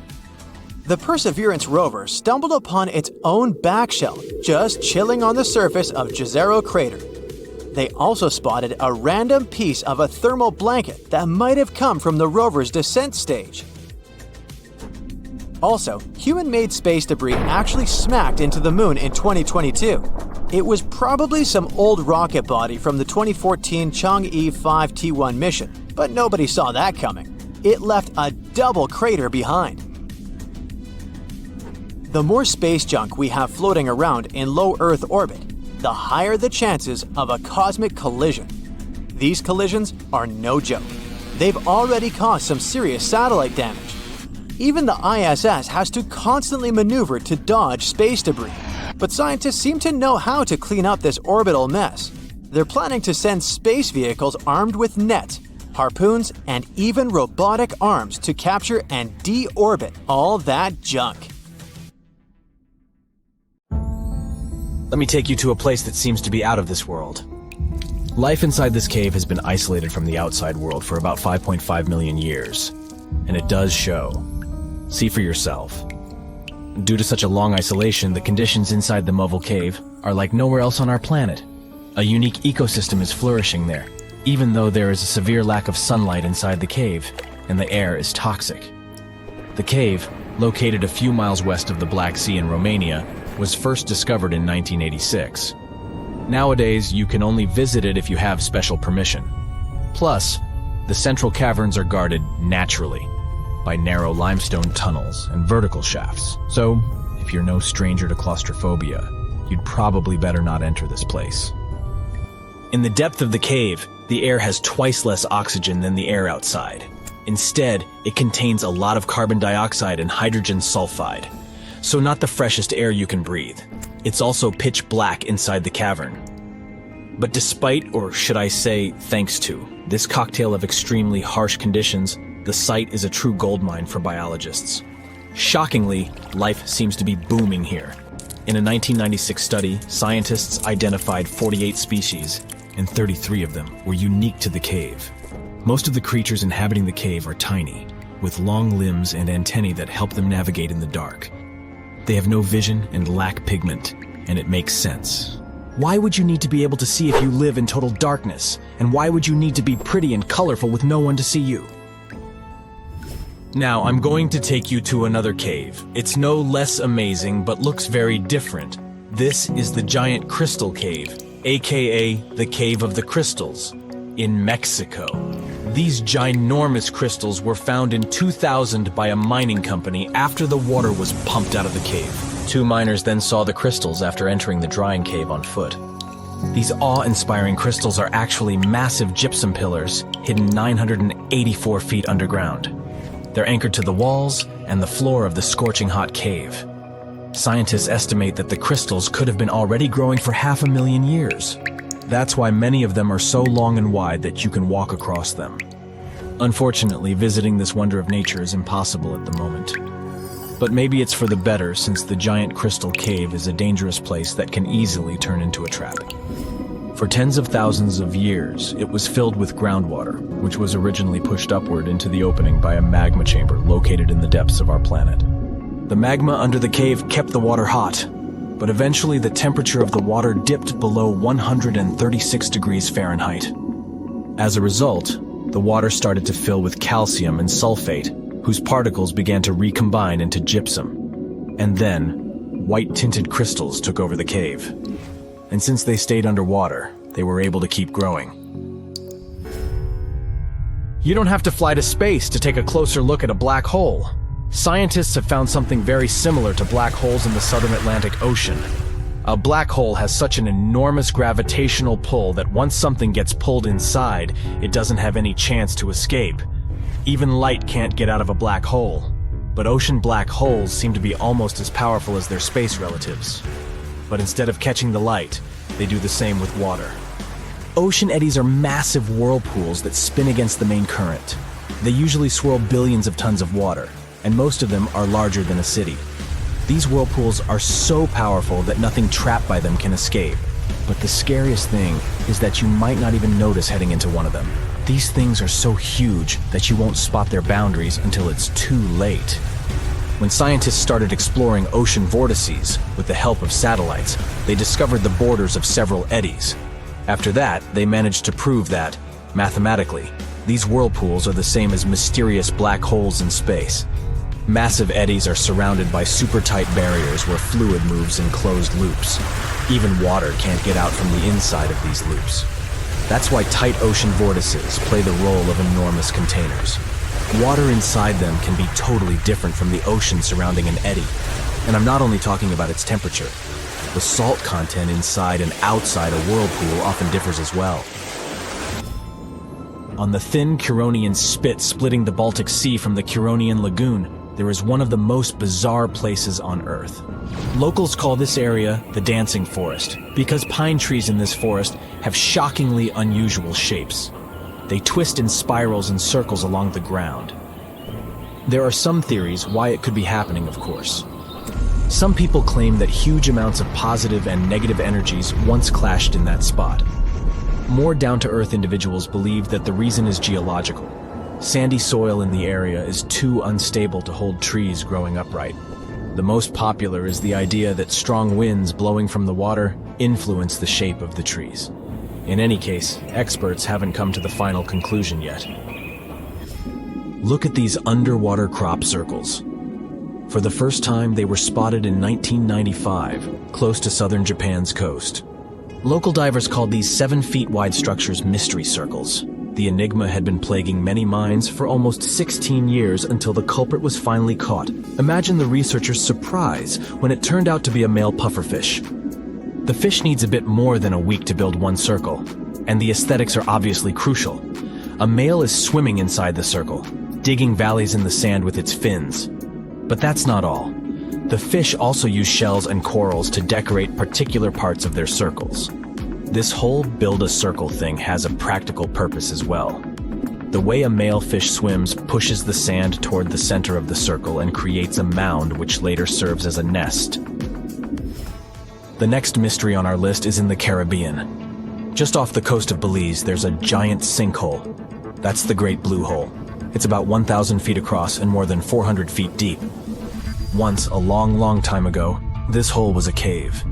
The Perseverance rover stumbled upon its own back shell, just chilling on the surface of Jezero crater. They also spotted a random piece of a thermal blanket that might have come from the rover's descent stage. Also, human-made space debris actually smacked into the moon in 2022. It was probably some old rocket body from the 2014 Chang'e 5 T1 mission, but nobody saw that coming. It left a double crater behind. The more space junk we have floating around in low Earth orbit, the higher the chances of a cosmic collision. These collisions are no joke. They've already caused some serious satellite damage. Even the ISS has to constantly maneuver to dodge space debris. But scientists seem to know how to clean up this orbital mess. They're planning to send space vehicles armed with nets, harpoons, and even robotic arms to capture and deorbit all that junk. Let me take you to a place that seems to be out of this world. Life inside this cave has been isolated from the outside world for about 5.5 million years. And it does show. See for yourself. Due to such a long isolation, the conditions inside the Mobile Cave are like nowhere else on our planet. A unique ecosystem is flourishing there, even though there is a severe lack of sunlight inside the cave, and the air is toxic. The cave, located a few miles west of the Black Sea in Romania, was first discovered in 1986. Nowadays, you can only visit it if you have special permission. Plus, the central caverns are guarded naturally by narrow limestone tunnels and vertical shafts. So, if you're no stranger to claustrophobia, you'd probably better not enter this place. In the depth of the cave, the air has twice less oxygen than the air outside. Instead, it contains a lot of carbon dioxide and hydrogen sulfide, so not the freshest air you can breathe. It's also pitch black inside the cavern. But despite, or should I say thanks to, this cocktail of extremely harsh conditions, the site is a true goldmine for biologists. Shockingly, life seems to be booming here. In a 1996 study, scientists identified 48 species, and 33 of them were unique to the cave. Most of the creatures inhabiting the cave are tiny, with long limbs and antennae that help them navigate in the dark. They have no vision and lack pigment, and it makes sense. Why would you need to be able to see if you live in total darkness? And why would you need to be pretty and colorful with no one to see you? Now, I'm going to take you to another cave. It's no less amazing, but looks very different. This is the Giant Crystal Cave, aka the Cave of the Crystals, in Mexico. These ginormous crystals were found in 2000 by a mining company after the water was pumped out of the cave. 2 miners then saw the crystals after entering the drying cave on foot. These awe-inspiring crystals are actually massive gypsum pillars hidden 984 feet underground. They're anchored to the walls and the floor of the scorching hot cave. Scientists estimate that the crystals could have been already growing for 500,000 years. That's why many of them are so long and wide that you can walk across them. Unfortunately, visiting this wonder of nature is impossible at the moment. But maybe it's for the better, since the Giant Crystal Cave is a dangerous place that can easily turn into a trap. For tens of thousands of years, it was filled with groundwater, which was originally pushed upward into the opening by a magma chamber located in the depths of our planet. The magma under the cave kept the water hot, but eventually the temperature of the water dipped below 136 degrees Fahrenheit. As a result, the water started to fill with calcium and sulfate, whose particles began to recombine into gypsum. And then, white-tinted crystals took over the cave. And since they stayed underwater, they were able to keep growing. You don't have to fly to space to take a closer look at a black hole. Scientists have found something very similar to black holes in the southern Atlantic Ocean. A black hole has such an enormous gravitational pull that once something gets pulled inside, it doesn't have any chance to escape. Even light can't get out of a black hole. But ocean black holes seem to be almost as powerful as their space relatives. But instead of catching the light, they do the same with water. Ocean eddies are massive whirlpools that spin against the main current. They usually swirl billions of tons of water, and most of them are larger than a city. These whirlpools are so powerful that nothing trapped by them can escape. But the scariest thing is that you might not even notice heading into one of them. These things are so huge that you won't spot their boundaries until it's too late. When scientists started exploring ocean vortices with the help of satellites, they discovered the borders of several eddies. After that, they managed to prove that, mathematically, these whirlpools are the same as mysterious black holes in space. Massive eddies are surrounded by super-tight barriers where fluid moves in closed loops. Even water can't get out from the inside of these loops. That's why tight ocean vortices play the role of enormous containers. Water inside them can be totally different from the ocean surrounding an eddy. And I'm not only talking about its temperature. The salt content inside and outside a whirlpool often differs as well. On the thin Curonian spit splitting the Baltic Sea from the Curonian Lagoon, there is one of the most bizarre places on Earth. Locals call this area the Dancing Forest because pine trees in this forest have shockingly unusual shapes. They twist in spirals and circles along the ground. There are some theories why it could be happening, of course. Some people claim that huge amounts of positive and negative energies once clashed in that spot. More down-to-earth individuals believe that the reason is geological. Sandy soil in the area is too unstable to hold trees growing upright. The most popular is the idea that strong winds blowing from the water influence the shape of the trees. In any case, experts haven't come to the final conclusion yet. Look at these underwater crop circles. For the first time, they were spotted in 1995, close to southern Japan's coast. Local divers called these 7-feet-wide structures mystery circles. The enigma had been plaguing many minds for almost 16 years until the culprit was finally caught. Imagine the researchers' surprise when it turned out to be a male pufferfish. The fish needs a bit more than a week to build one circle. And the aesthetics are obviously crucial. A male is swimming inside the circle, digging valleys in the sand with its fins. But that's not all. The fish also use shells and corals to decorate particular parts of their circles. This whole build-a-circle thing has a practical purpose as well. The way a male fish swims pushes the sand toward the center of the circle and creates a mound which later serves as a nest. The next mystery on our list is in the Caribbean. Just off the coast of Belize, there's a giant sinkhole. That's the Great Blue Hole. It's about 1,000 feet across and more than 400 feet deep. Once, a long time ago, this hole was a cave.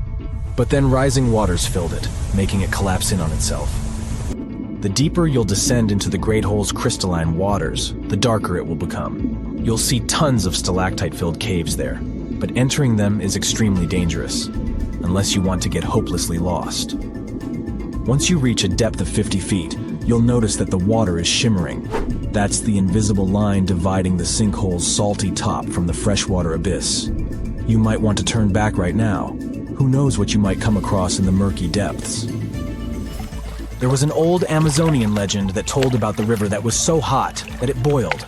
But then rising waters filled it, making it collapse in on itself. The deeper you'll descend into the Great Hole's crystalline waters, the darker it will become. You'll see tons of stalactite-filled caves there, but entering them is extremely dangerous, unless you want to get hopelessly lost. Once you reach a depth of 50 feet, you'll notice that the water is shimmering. That's the invisible line dividing the sinkhole's salty top from the freshwater abyss. You might want to turn back right now. Who knows what you might come across in the murky depths? There was an old Amazonian legend that told about the river that was so hot that it boiled.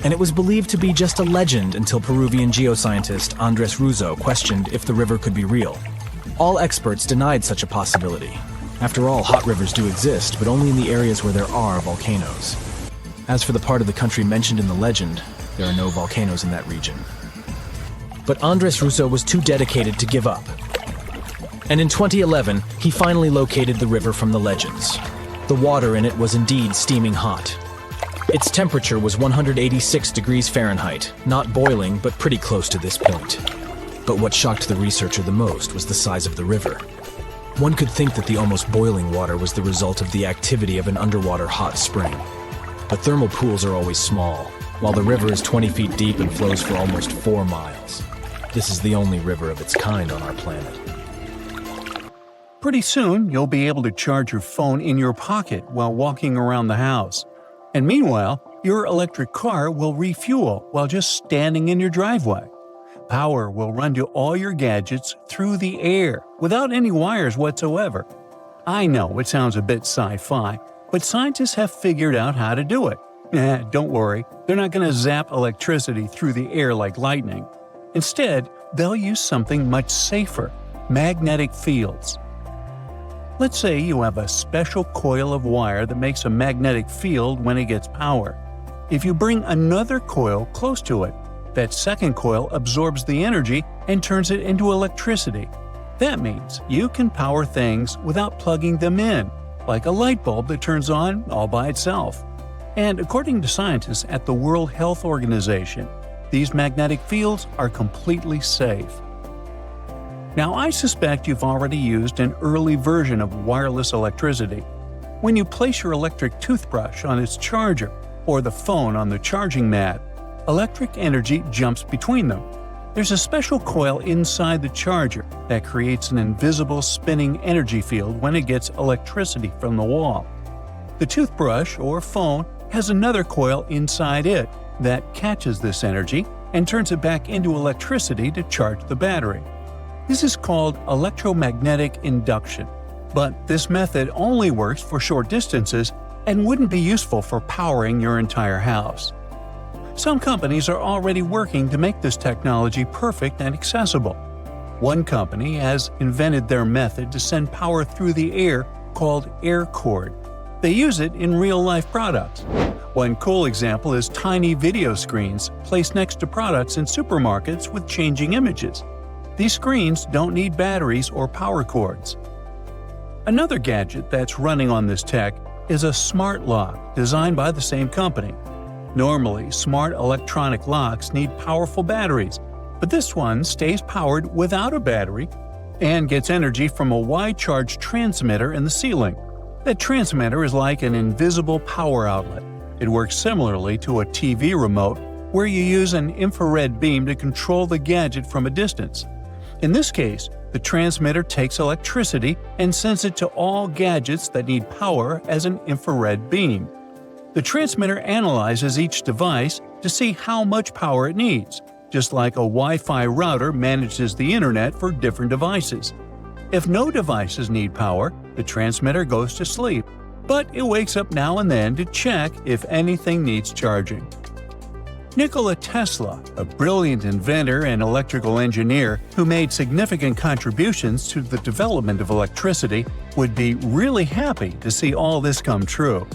And it was believed to be just a legend until Peruvian geoscientist Andrés Russo questioned if the river could be real. All experts denied such a possibility. After all, hot rivers do exist, but only in the areas where there are volcanoes. As for the part of the country mentioned in the legend, there are no volcanoes in that region. But Andrés Russo was too dedicated to give up. And in 2011, he finally located the river from the legends. The water in it was indeed steaming hot. Its temperature was 186 degrees Fahrenheit, not boiling, but pretty close to this point. But what shocked the researcher the most was the size of the river. One could think that the almost boiling water was the result of the activity of an underwater hot spring. But thermal pools are always small, while the river is 20 feet deep and flows for almost 4 miles. This is the only river of its kind on our planet. Pretty soon, you'll be able to charge your phone in your pocket while walking around the house. And meanwhile, your electric car will refuel while just standing in your driveway. Power will run to all your gadgets through the air without any wires whatsoever. I know it sounds a bit sci-fi, but scientists have figured out how to do it. Don't worry, they're not going to zap electricity through the air like lightning. Instead, they'll use something much safer: magnetic fields. Let's say you have a special coil of wire that makes a magnetic field when it gets power. If you bring another coil close to it, that second coil absorbs the energy and turns it into electricity. That means you can power things without plugging them in, like a light bulb that turns on all by itself. And according to scientists at the World Health Organization, these magnetic fields are completely safe. Now, I suspect you've already used an early version of wireless electricity. When you place your electric toothbrush on its charger or the phone on the charging mat, electric energy jumps between them. There's a special coil inside the charger that creates an invisible spinning energy field when it gets electricity from the wall. The toothbrush or phone has another coil inside it that catches this energy and turns it back into electricity to charge the battery. This is called electromagnetic induction, but this method only works for short distances and wouldn't be useful for powering your entire house. Some companies are already working to make this technology perfect and accessible. One company has invented their method to send power through the air called air cord. They use it in real-life products. One cool example is tiny video screens placed next to products in supermarkets with changing images. These screens don't need batteries or power cords. Another gadget that's running on this tech is a smart lock designed by the same company. Normally, smart electronic locks need powerful batteries, but this one stays powered without a battery and gets energy from a wide-charge transmitter in the ceiling. That transmitter is like an invisible power outlet. It works similarly to a TV remote, where you use an infrared beam to control the gadget from a distance. In this case, the transmitter takes electricity and sends it to all gadgets that need power as an infrared beam. The transmitter analyzes each device to see how much power it needs, just like a Wi-Fi router manages the internet for different devices. If no devices need power, the transmitter goes to sleep, but it wakes up now and then to check if anything needs charging. Nikola Tesla, a brilliant inventor and electrical engineer who made significant contributions to the development of electricity, would be really happy to see all this come true.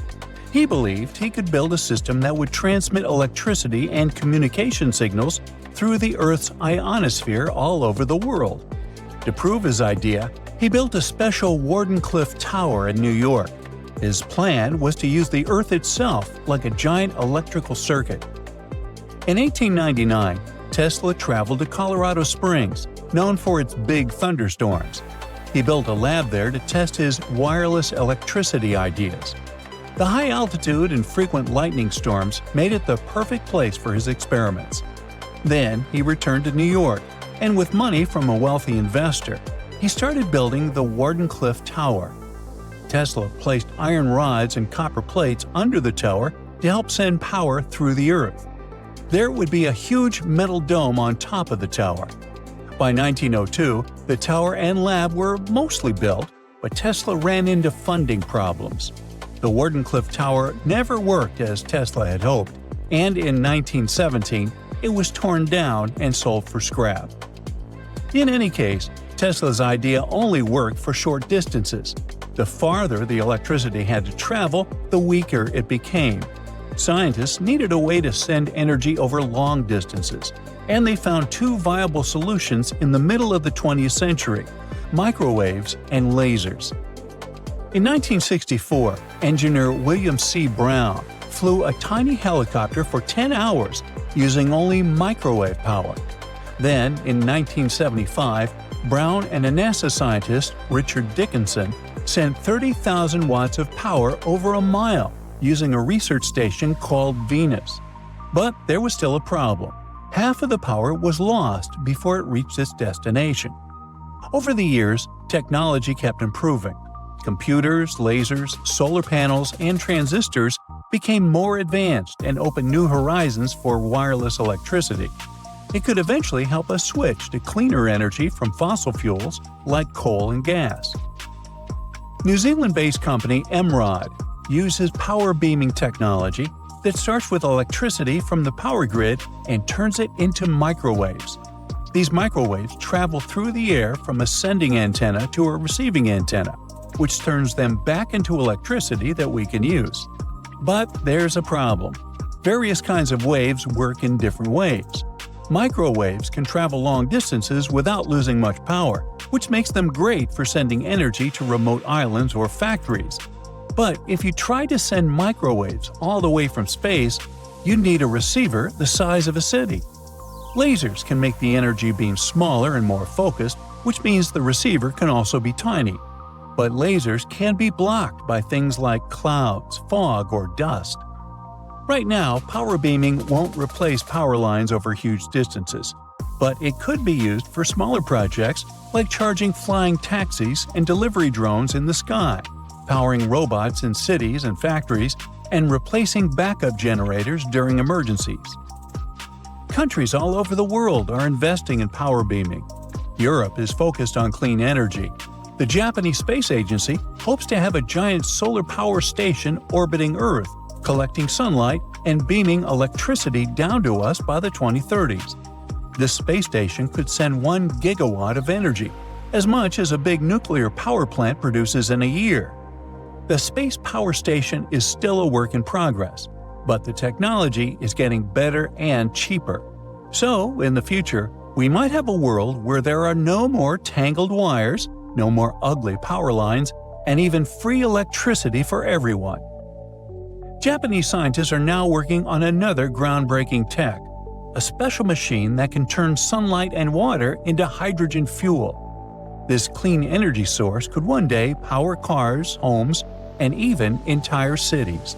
He believed he could build a system that would transmit electricity and communication signals through the Earth's ionosphere all over the world. To prove his idea, he built a special Wardenclyffe Tower in New York. His plan was to use the Earth itself like a giant electrical circuit. In 1899, Tesla traveled to Colorado Springs, known for its big thunderstorms. He built a lab there to test his wireless electricity ideas. The high altitude and frequent lightning storms made it the perfect place for his experiments. Then he returned to New York, and with money from a wealthy investor, he started building the Wardenclyffe Tower. Tesla placed iron rods and copper plates under the tower to help send power through the Earth. There would be a huge metal dome on top of the tower. By 1902, the tower and lab were mostly built, but Tesla ran into funding problems. The Wardenclyffe Tower never worked as Tesla had hoped, and in 1917, it was torn down and sold for scrap. In any case, Tesla's idea only worked for short distances. The farther the electricity had to travel, the weaker it became. Scientists needed a way to send energy over long distances, and they found two viable solutions in the middle of the 20th century: microwaves and lasers. In 1964, engineer William C. Brown flew a tiny helicopter for 10 hours using only microwave power. Then, in 1975, Brown and a NASA scientist, Richard Dickinson, sent 30,000 watts of power over a mile using a research station called Venus. But there was still a problem. Half of the power was lost before it reached its destination. Over the years, technology kept improving. Computers, lasers, solar panels, and transistors became more advanced and opened new horizons for wireless electricity. It could eventually help us switch to cleaner energy from fossil fuels like coal and gas. New Zealand-based company Emerald uses power beaming technology that starts with electricity from the power grid and turns it into microwaves. These microwaves travel through the air from a sending antenna to a receiving antenna, which turns them back into electricity that we can use. But there's a problem. Various kinds of waves work in different ways. Microwaves can travel long distances without losing much power, which makes them great for sending energy to remote islands or factories. But if you try to send microwaves all the way from space, you'd need a receiver the size of a city. Lasers can make the energy beam smaller and more focused, which means the receiver can also be tiny. But lasers can be blocked by things like clouds, fog, or dust. Right now, power beaming won't replace power lines over huge distances, but it could be used for smaller projects like charging flying taxis and delivery drones in the sky, powering robots in cities and factories, and replacing backup generators during emergencies. Countries all over the world are investing in power beaming. Europe is focused on clean energy. The Japanese Space Agency hopes to have a giant solar power station orbiting Earth, collecting sunlight and beaming electricity down to us by the 2030s. This space station could send 1 gigawatt of energy, as much as a big nuclear power plant produces in a year. The space power station is still a work in progress, but the technology is getting better and cheaper. So, in the future, we might have a world where there are no more tangled wires, no more ugly power lines, and even free electricity for everyone. Japanese scientists are now working on another groundbreaking tech, a special machine that can turn sunlight and water into hydrogen fuel. This clean energy source could one day power cars, homes, and even entire cities.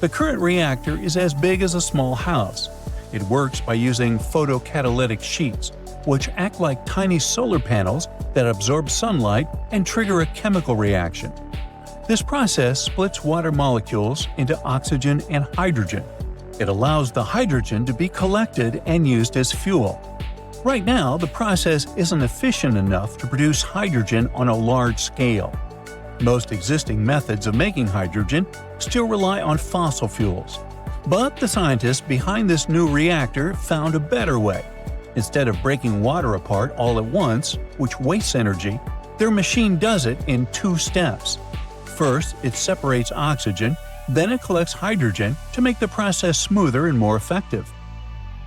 The current reactor is as big as a small house. It works by using photocatalytic sheets, which act like tiny solar panels that absorb sunlight and trigger a chemical reaction. This process splits water molecules into oxygen and hydrogen. It allows the hydrogen to be collected and used as fuel. Right now, the process isn't efficient enough to produce hydrogen on a large scale. Most existing methods of making hydrogen still rely on fossil fuels. But the scientists behind this new reactor found a better way. Instead of breaking water apart all at once, which wastes energy, their machine does it in 2 steps. First, it separates oxygen, then it collects hydrogen to make the process smoother and more effective.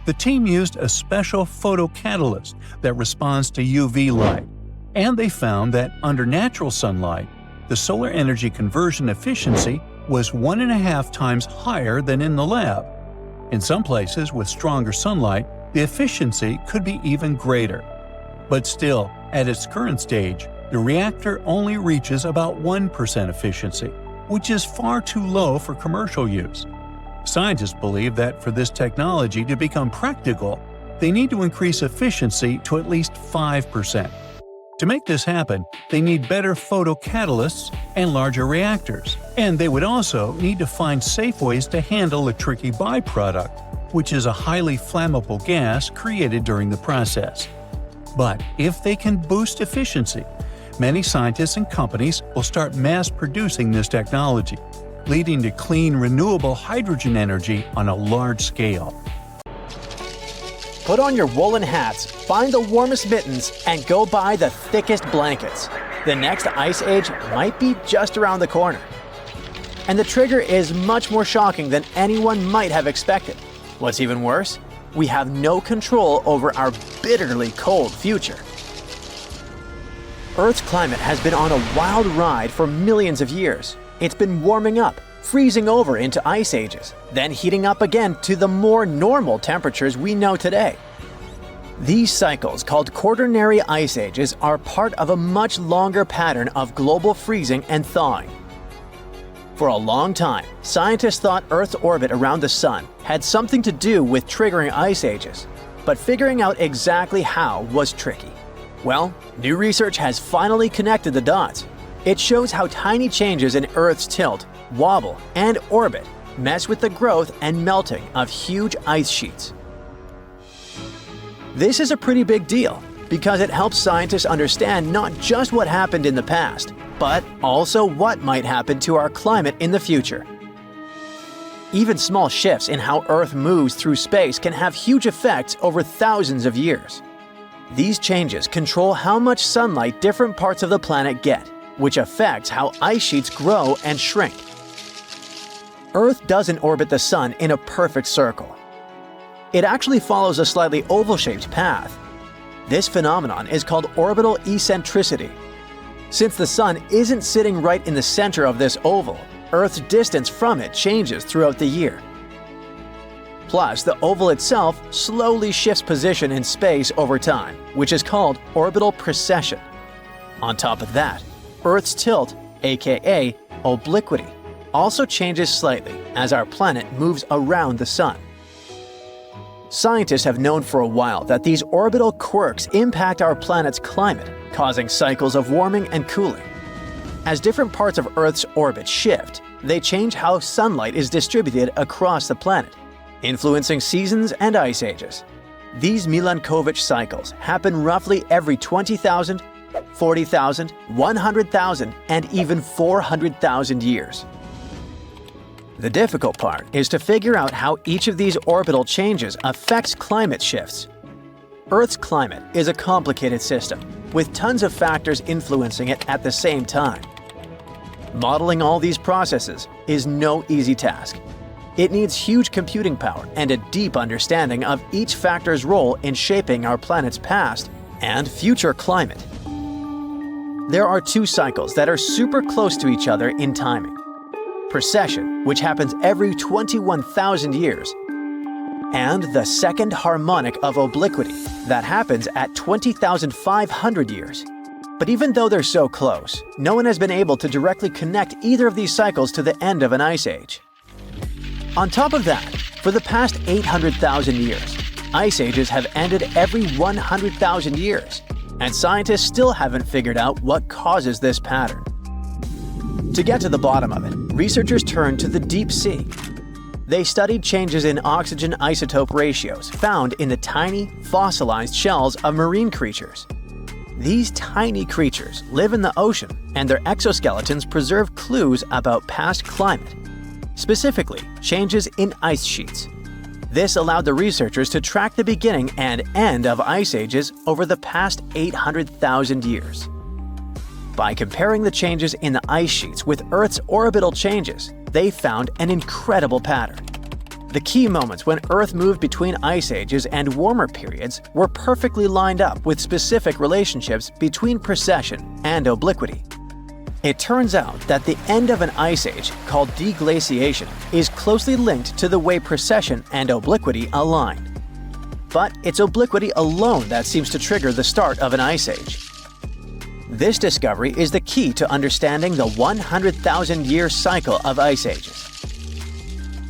The team used a special photocatalyst that responds to UV light, and they found that under natural sunlight, the solar energy conversion efficiency was 1.5 times higher than in the lab. In some places with stronger sunlight, the efficiency could be even greater. But still, at its current stage, the reactor only reaches about 1% efficiency, which is far too low for commercial use. Scientists believe that for this technology to become practical, they need to increase efficiency to at least 5%. To make this happen, they need better photocatalysts and larger reactors, and they would also need to find safe ways to handle a tricky byproduct, which is a highly flammable gas created during the process. But if they can boost efficiency, many scientists and companies will start mass-producing this technology, leading to clean, renewable hydrogen energy on a large scale. Put on your woolen hats, find the warmest mittens, and go buy the thickest blankets. The next ice age might be just around the corner. And the trigger is much more shocking than anyone might have expected. What's even worse? We have no control over our bitterly cold future. Earth's climate has been on a wild ride for millions of years. It's been warming up, freezing over into ice ages, then heating up again to the more normal temperatures we know today. These cycles, called quaternary ice ages, are part of a much longer pattern of global freezing and thawing. For a long time, scientists thought Earth's orbit around the Sun had something to do with triggering ice ages, but figuring out exactly how was tricky. Well, new research has finally connected the dots. It shows how tiny changes in Earth's tilt, wobble, and orbit mess with the growth and melting of huge ice sheets. This is a pretty big deal because it helps scientists understand not just what happened in the past, but also what might happen to our climate in the future. Even small shifts in how Earth moves through space can have huge effects over thousands of years. These changes control how much sunlight different parts of the planet get, which affects how ice sheets grow and shrink. Earth doesn't orbit the Sun in a perfect circle. It actually follows a slightly oval-shaped path. This phenomenon is called orbital eccentricity. Since the Sun isn't sitting right in the center of this oval, Earth's distance from it changes throughout the year. Plus, the oval itself slowly shifts position in space over time, which is called orbital precession. On top of that, Earth's tilt, aka obliquity, also changes slightly as our planet moves around the Sun. Scientists have known for a while that these orbital quirks impact our planet's climate, causing cycles of warming and cooling. As different parts of Earth's orbit shift, they change how sunlight is distributed across the planet, influencing seasons and ice ages. These Milankovitch cycles happen roughly every 20,000, 40,000, 100,000, and even 400,000 years. The difficult part is to figure out how each of these orbital changes affects climate shifts. Earth's climate is a complicated system, with tons of factors influencing it at the same time. Modeling all these processes is no easy task. It needs huge computing power and a deep understanding of each factor's role in shaping our planet's past and future climate. There are 2 cycles that are super close to each other in timing. Precession, which happens every 21,000 years, and the second harmonic of obliquity, that happens at 20,500 years. But even though they're so close, no one has been able to directly connect either of these cycles to the end of an ice age. On top of that, for the past 800,000 years, ice ages have ended every 100,000 years, and scientists still haven't figured out what causes this pattern. To get to the bottom of it, researchers turned to the deep sea. They studied changes in oxygen isotope ratios found in the tiny, fossilized shells of marine creatures. These tiny creatures live in the ocean, and their exoskeletons preserve clues about past climate, specifically changes in ice sheets. This allowed the researchers to track the beginning and end of ice ages over the past 800,000 years. By comparing the changes in the ice sheets with Earth's orbital changes, they found an incredible pattern. The key moments when Earth moved between ice ages and warmer periods were perfectly lined up with specific relationships between precession and obliquity. It turns out that the end of an ice age, called deglaciation, is closely linked to the way precession and obliquity align. But it's obliquity alone that seems to trigger the start of an ice age. This discovery is the key to understanding the 100,000-year cycle of ice ages.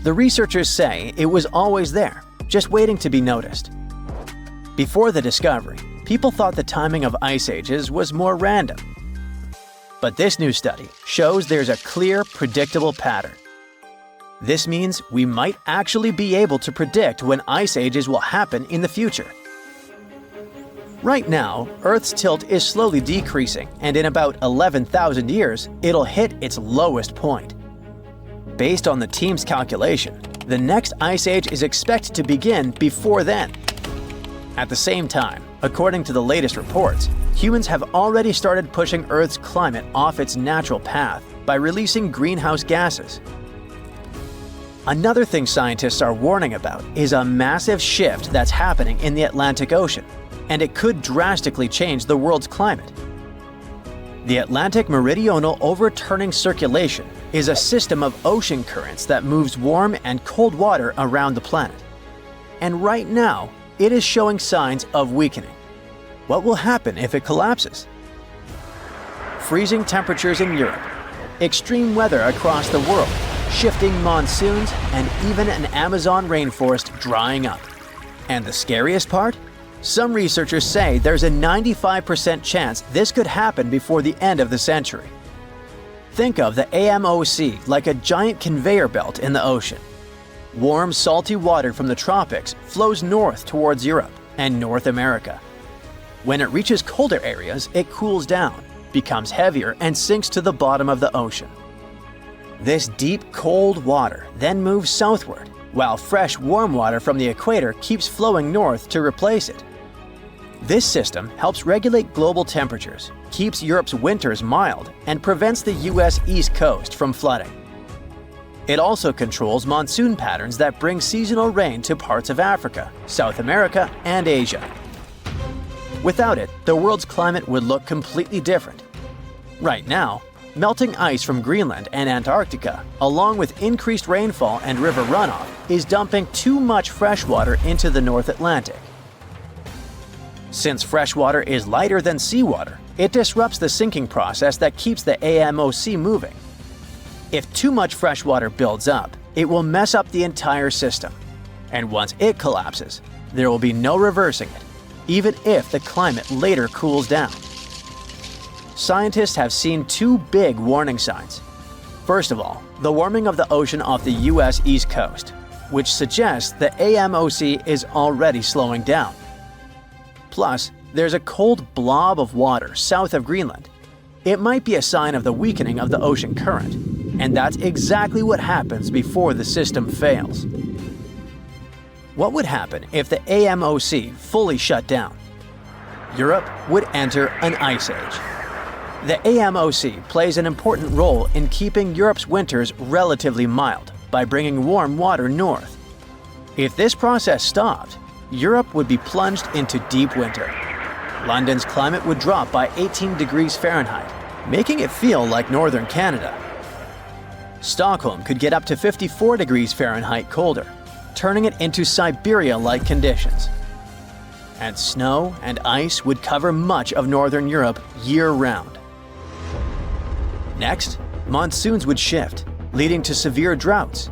The researchers say it was always there, just waiting to be noticed. Before the discovery, people thought the timing of ice ages was more random. But this new study shows there's a clear, predictable pattern. This means we might actually be able to predict when ice ages will happen in the future. Right now, Earth's tilt is slowly decreasing, and in about 11,000 years, it'll hit its lowest point. Based on the team's calculation, the next ice age is expected to begin before then. At the same time, according to the latest reports, humans have already started pushing Earth's climate off its natural path by releasing greenhouse gases. Another thing scientists are warning about is a massive shift that's happening in the Atlantic Ocean, and it could drastically change the world's climate. The Atlantic Meridional Overturning Circulation is a system of ocean currents that moves warm and cold water around the planet. And right now, it is showing signs of weakening. What will happen if it collapses? Freezing temperatures in Europe, extreme weather across the world, shifting monsoons, and even an Amazon rainforest drying up. And the scariest part? Some researchers say there's a 95% chance this could happen before the end of the century. Think of the AMOC like a giant conveyor belt in the ocean. Warm, salty water from the tropics flows north towards Europe and North America. When it reaches colder areas, it cools down, becomes heavier, and sinks to the bottom of the ocean. This deep, cold water then moves southward, while fresh, warm water from the equator keeps flowing north to replace it. This system helps regulate global temperatures, keeps Europe's winters mild, and prevents the US East Coast from flooding. It also controls monsoon patterns that bring seasonal rain to parts of Africa, South America, and Asia. Without it, the world's climate would look completely different. Right now, melting ice from Greenland and Antarctica, along with increased rainfall and river runoff, is dumping too much fresh water into the North Atlantic. Since fresh water is lighter than seawater, it disrupts the sinking process that keeps the AMOC moving. If too much fresh water builds up, it will mess up the entire system. And once it collapses, there will be no reversing it, even if the climate later cools down. Scientists have seen two big warning signs. First of all, the warming of the ocean off the US East Coast, which suggests the AMOC is already slowing down. Plus, there's a cold blob of water south of Greenland. It might be a sign of the weakening of the ocean current, and that's exactly what happens before the system fails. What would happen if the AMOC fully shut down? Europe would enter an ice age. The AMOC plays an important role in keeping Europe's winters relatively mild by bringing warm water north. If this process stopped, Europe would be plunged into deep winter. London's climate would drop by 18 degrees Fahrenheit, making it feel like northern Canada. Stockholm could get up to 54 degrees Fahrenheit colder, turning it into Siberia-like conditions. And snow and ice would cover much of northern Europe year-round. Next, monsoons would shift, leading to severe droughts.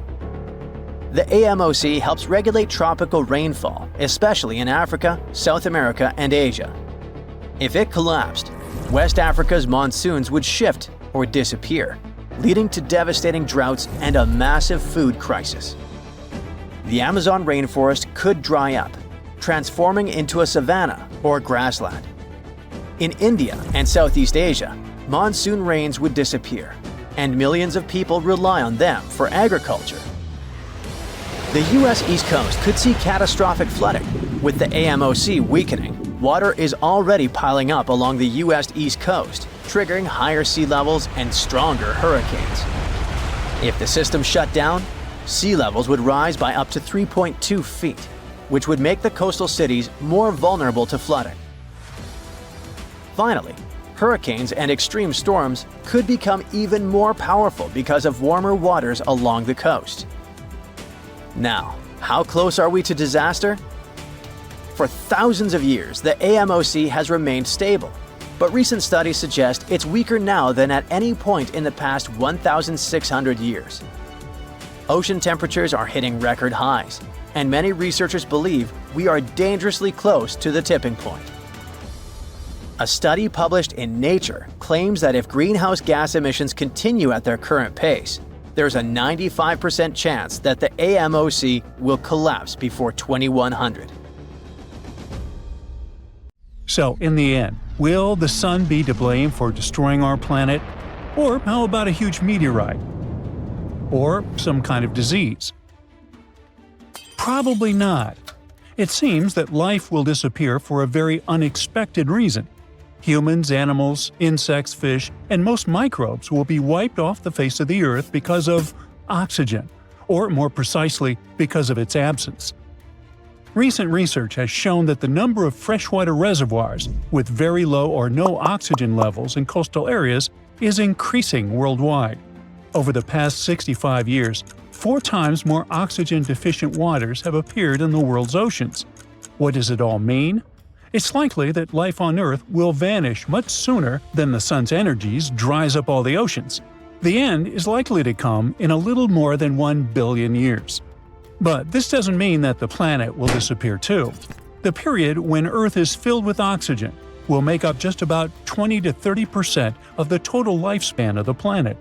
The AMOC helps regulate tropical rainfall, especially in Africa, South America, and Asia. If it collapsed, West Africa's monsoons would shift or disappear, leading to devastating droughts and a massive food crisis. The Amazon rainforest could dry up, transforming into a savanna or grassland. In India and Southeast Asia, monsoon rains would disappear, and millions of people rely on them for agriculture. The U.S. East Coast could see catastrophic flooding. With the AMOC weakening, water is already piling up along the U.S. East Coast, triggering higher sea levels and stronger hurricanes. If the system shut down, sea levels would rise by up to 3.2 feet, which would make the coastal cities more vulnerable to flooding. Finally, hurricanes and extreme storms could become even more powerful because of warmer waters along the coast. Now, how close are we to disaster? For thousands of years, the AMOC has remained stable, but recent studies suggest it's weaker now than at any point in the past 1,600 years. Ocean temperatures are hitting record highs, and many researchers believe we are dangerously close to the tipping point. A study published in Nature claims that if greenhouse gas emissions continue at their current pace, there's a 95% chance that the AMOC will collapse before 2100. So, in the end, will the sun be to blame for destroying our planet? Or how about a huge meteorite? Or some kind of disease? Probably not. It seems that life will disappear for a very unexpected reason. Humans, animals, insects, fish, and most microbes will be wiped off the face of the Earth because of oxygen, or more precisely, because of its absence. Recent research has shown that the number of freshwater reservoirs with very low or no oxygen levels in coastal areas is increasing worldwide. Over the past 65 years, 4 times more oxygen-deficient waters have appeared in the world's oceans. What does it all mean? It's likely that life on Earth will vanish much sooner than the sun's energies dries up all the oceans. The end is likely to come in a little more than 1 billion years. But this doesn't mean that the planet will disappear too. The period when Earth is filled with oxygen will make up just about 20 to 30% of the total lifespan of the planet.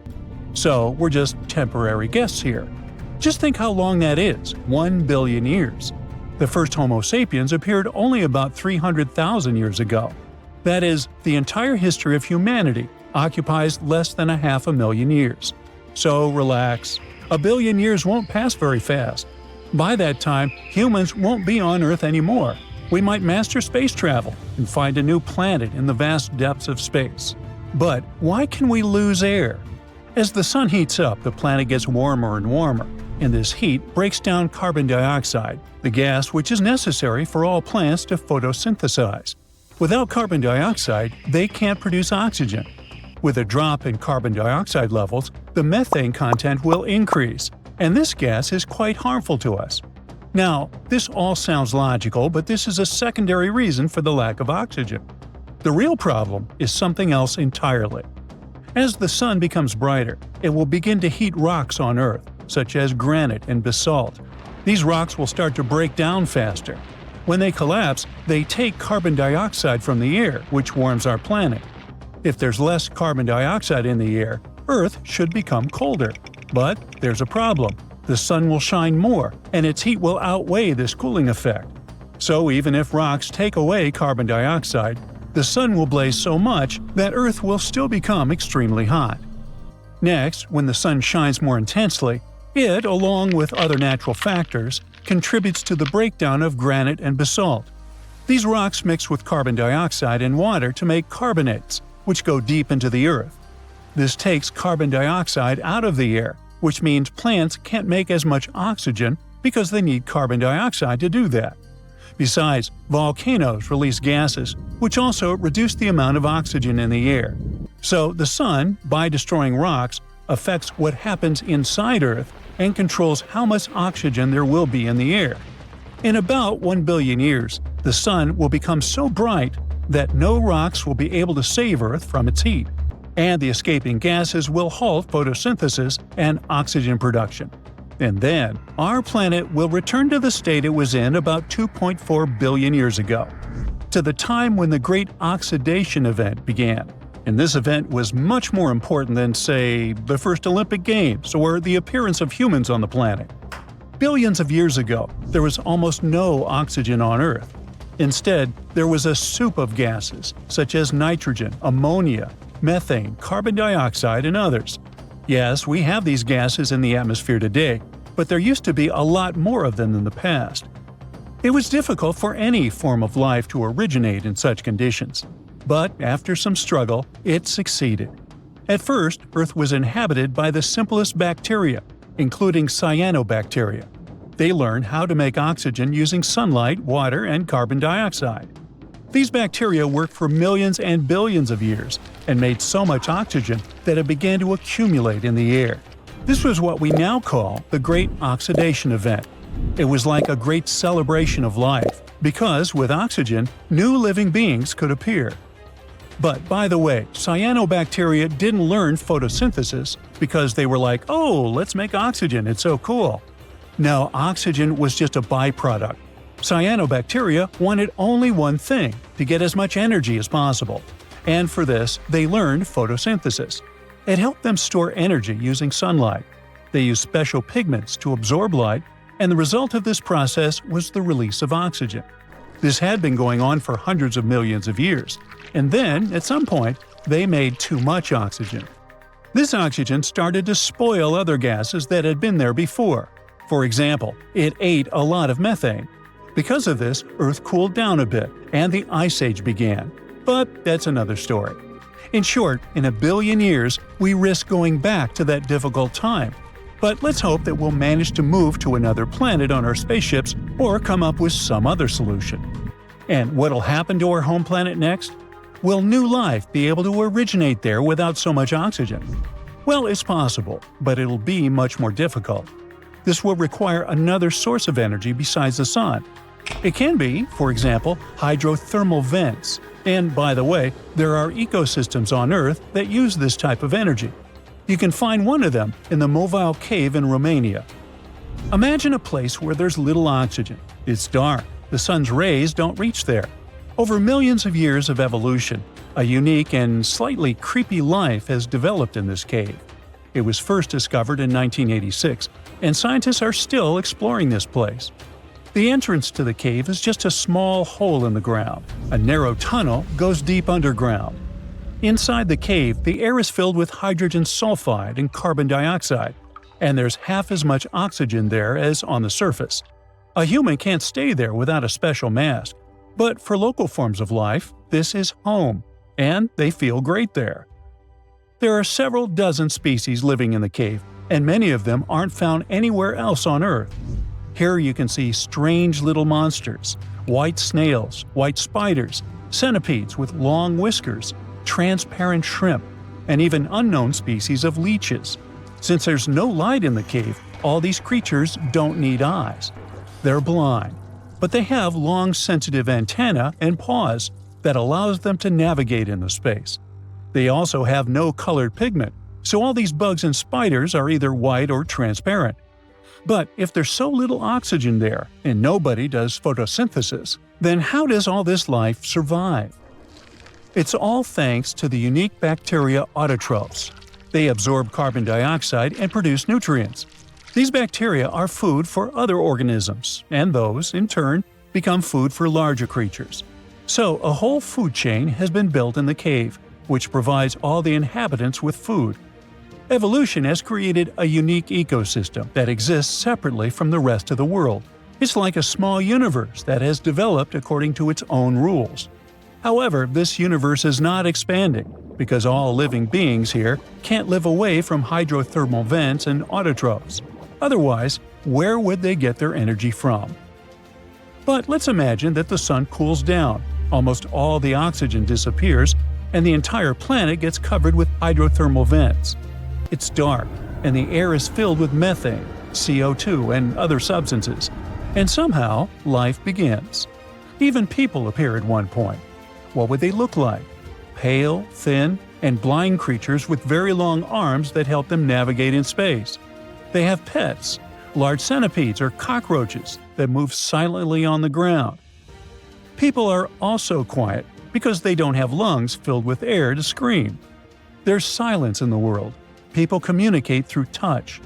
So we're just temporary guests here. Just think how long that is, 1 billion years. The first Homo sapiens appeared only about 300,000 years ago. That is, the entire history of humanity occupies less than 500,000 years. So relax. 1 billion years won't pass very fast. By that time, humans won't be on Earth anymore. We might master space travel and find a new planet in the vast depths of space. But why can we lose air? As the sun heats up, the planet gets warmer and warmer, and this heat breaks down carbon dioxide, the gas which is necessary for all plants to photosynthesize. Without carbon dioxide, they can't produce oxygen. With a drop in carbon dioxide levels, the methane content will increase, and this gas is quite harmful to us. Now, this all sounds logical, but this is a secondary reason for the lack of oxygen. The real problem is something else entirely. As the sun becomes brighter, it will begin to heat rocks on Earth, such as granite and basalt. These rocks will start to break down faster. When they collapse, they take carbon dioxide from the air, which warms our planet. If there's less carbon dioxide in the air, Earth should become colder. But there's a problem. The sun will shine more, and its heat will outweigh this cooling effect. So even if rocks take away carbon dioxide, the sun will blaze so much that Earth will still become extremely hot. Next, when the sun shines more intensely, it, along with other natural factors, contributes to the breakdown of granite and basalt. These rocks mix with carbon dioxide and water to make carbonates, which go deep into the Earth. This takes carbon dioxide out of the air, which means plants can't make as much oxygen because they need carbon dioxide to do that. Besides, volcanoes release gases, which also reduce the amount of oxygen in the air. So the sun, by destroying rocks, affects what happens inside Earth and controls how much oxygen there will be in the air. In about 1 billion years, the sun will become so bright that no rocks will be able to save Earth from its heat, and the escaping gases will halt photosynthesis and oxygen production. And then, our planet will return to the state it was in about 2.4 billion years ago, to the time when the Great Oxidation Event began. And this event was much more important than, say, the first Olympic Games or the appearance of humans on the planet. Billions of years ago, there was almost no oxygen on Earth. Instead, there was a soup of gases, such as nitrogen, ammonia, methane, carbon dioxide, and others. Yes, we have these gases in the atmosphere today, but there used to be a lot more of them in the past. It was difficult for any form of life to originate in such conditions. But after some struggle, it succeeded. At first, Earth was inhabited by the simplest bacteria, including cyanobacteria. They learned how to make oxygen using sunlight, water, and carbon dioxide. These bacteria worked for millions and billions of years and made so much oxygen that it began to accumulate in the air. This was what we now call the Great Oxidation Event. It was like a great celebration of life, because with oxygen, new living beings could appear. But by the way, cyanobacteria didn't learn photosynthesis because they were like, oh, let's make oxygen, it's so cool. No, oxygen was just a byproduct. Cyanobacteria wanted only one thing, to get as much energy as possible. And for this, they learned photosynthesis. It helped them store energy using sunlight. They used special pigments to absorb light, and the result of this process was the release of oxygen. This had been going on for hundreds of millions of years, and then, at some point, they made too much oxygen. This oxygen started to spoil other gases that had been there before. For example, it ate a lot of methane. Because of this, Earth cooled down a bit, and the Ice Age began. But that's another story. In short, in 1 billion years, we risk going back to that difficult time. But let's hope that we'll manage to move to another planet on our spaceships or come up with some other solution. And what'll happen to our home planet next? Will new life be able to originate there without so much oxygen? Well, it's possible, but it'll be much more difficult. This will require another source of energy besides the sun. It can be, for example, hydrothermal vents. And by the way, there are ecosystems on Earth that use this type of energy. You can find one of them in the Mobile Cave in Romania. Imagine a place where there's little oxygen. It's dark. The sun's rays don't reach there. Over millions of years of evolution, a unique and slightly creepy life has developed in this cave. It was first discovered in 1986, and scientists are still exploring this place. The entrance to the cave is just a small hole in the ground. A narrow tunnel goes deep underground. Inside the cave, the air is filled with hydrogen sulfide and carbon dioxide, and there's half as much oxygen there as on the surface. A human can't stay there without a special mask. But for local forms of life, this is home, and they feel great there. There are several dozen species living in the cave, and many of them aren't found anywhere else on Earth. Here you can see strange little monsters, white snails, white spiders, centipedes with long whiskers, transparent shrimp, and even unknown species of leeches. Since there's no light in the cave, all these creatures don't need eyes. They're blind, but they have long sensitive antennae and paws that allows them to navigate in the space. They also have no colored pigment, so all these bugs and spiders are either white or transparent. But if there's so little oxygen there, and nobody does photosynthesis, then how does all this life survive? It's all thanks to the unique bacteria autotrophs. They absorb carbon dioxide and produce nutrients. These bacteria are food for other organisms, and those, in turn, become food for larger creatures. So a whole food chain has been built in the cave, which provides all the inhabitants with food. Evolution has created a unique ecosystem that exists separately from the rest of the world. It's like a small universe that has developed according to its own rules. However, this universe is not expanding, because all living beings here can't live away from hydrothermal vents and autotrophs. Otherwise, where would they get their energy from? But let's imagine that the sun cools down, almost all the oxygen disappears, and the entire planet gets covered with hydrothermal vents. It's dark, and the air is filled with methane, CO2, and other substances, and somehow life begins. Even people appear at one point. What would they look like? Pale, thin, and blind creatures with very long arms that help them navigate in space. They have pets, large centipedes or cockroaches that move silently on the ground. People are also quiet because they don't have lungs filled with air to scream. There's silence in the world. People communicate through touch.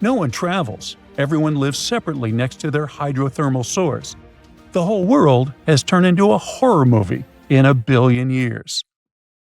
No one travels. Everyone lives separately next to their hydrothermal source. the whole world has turned into a horror movie in a billion years.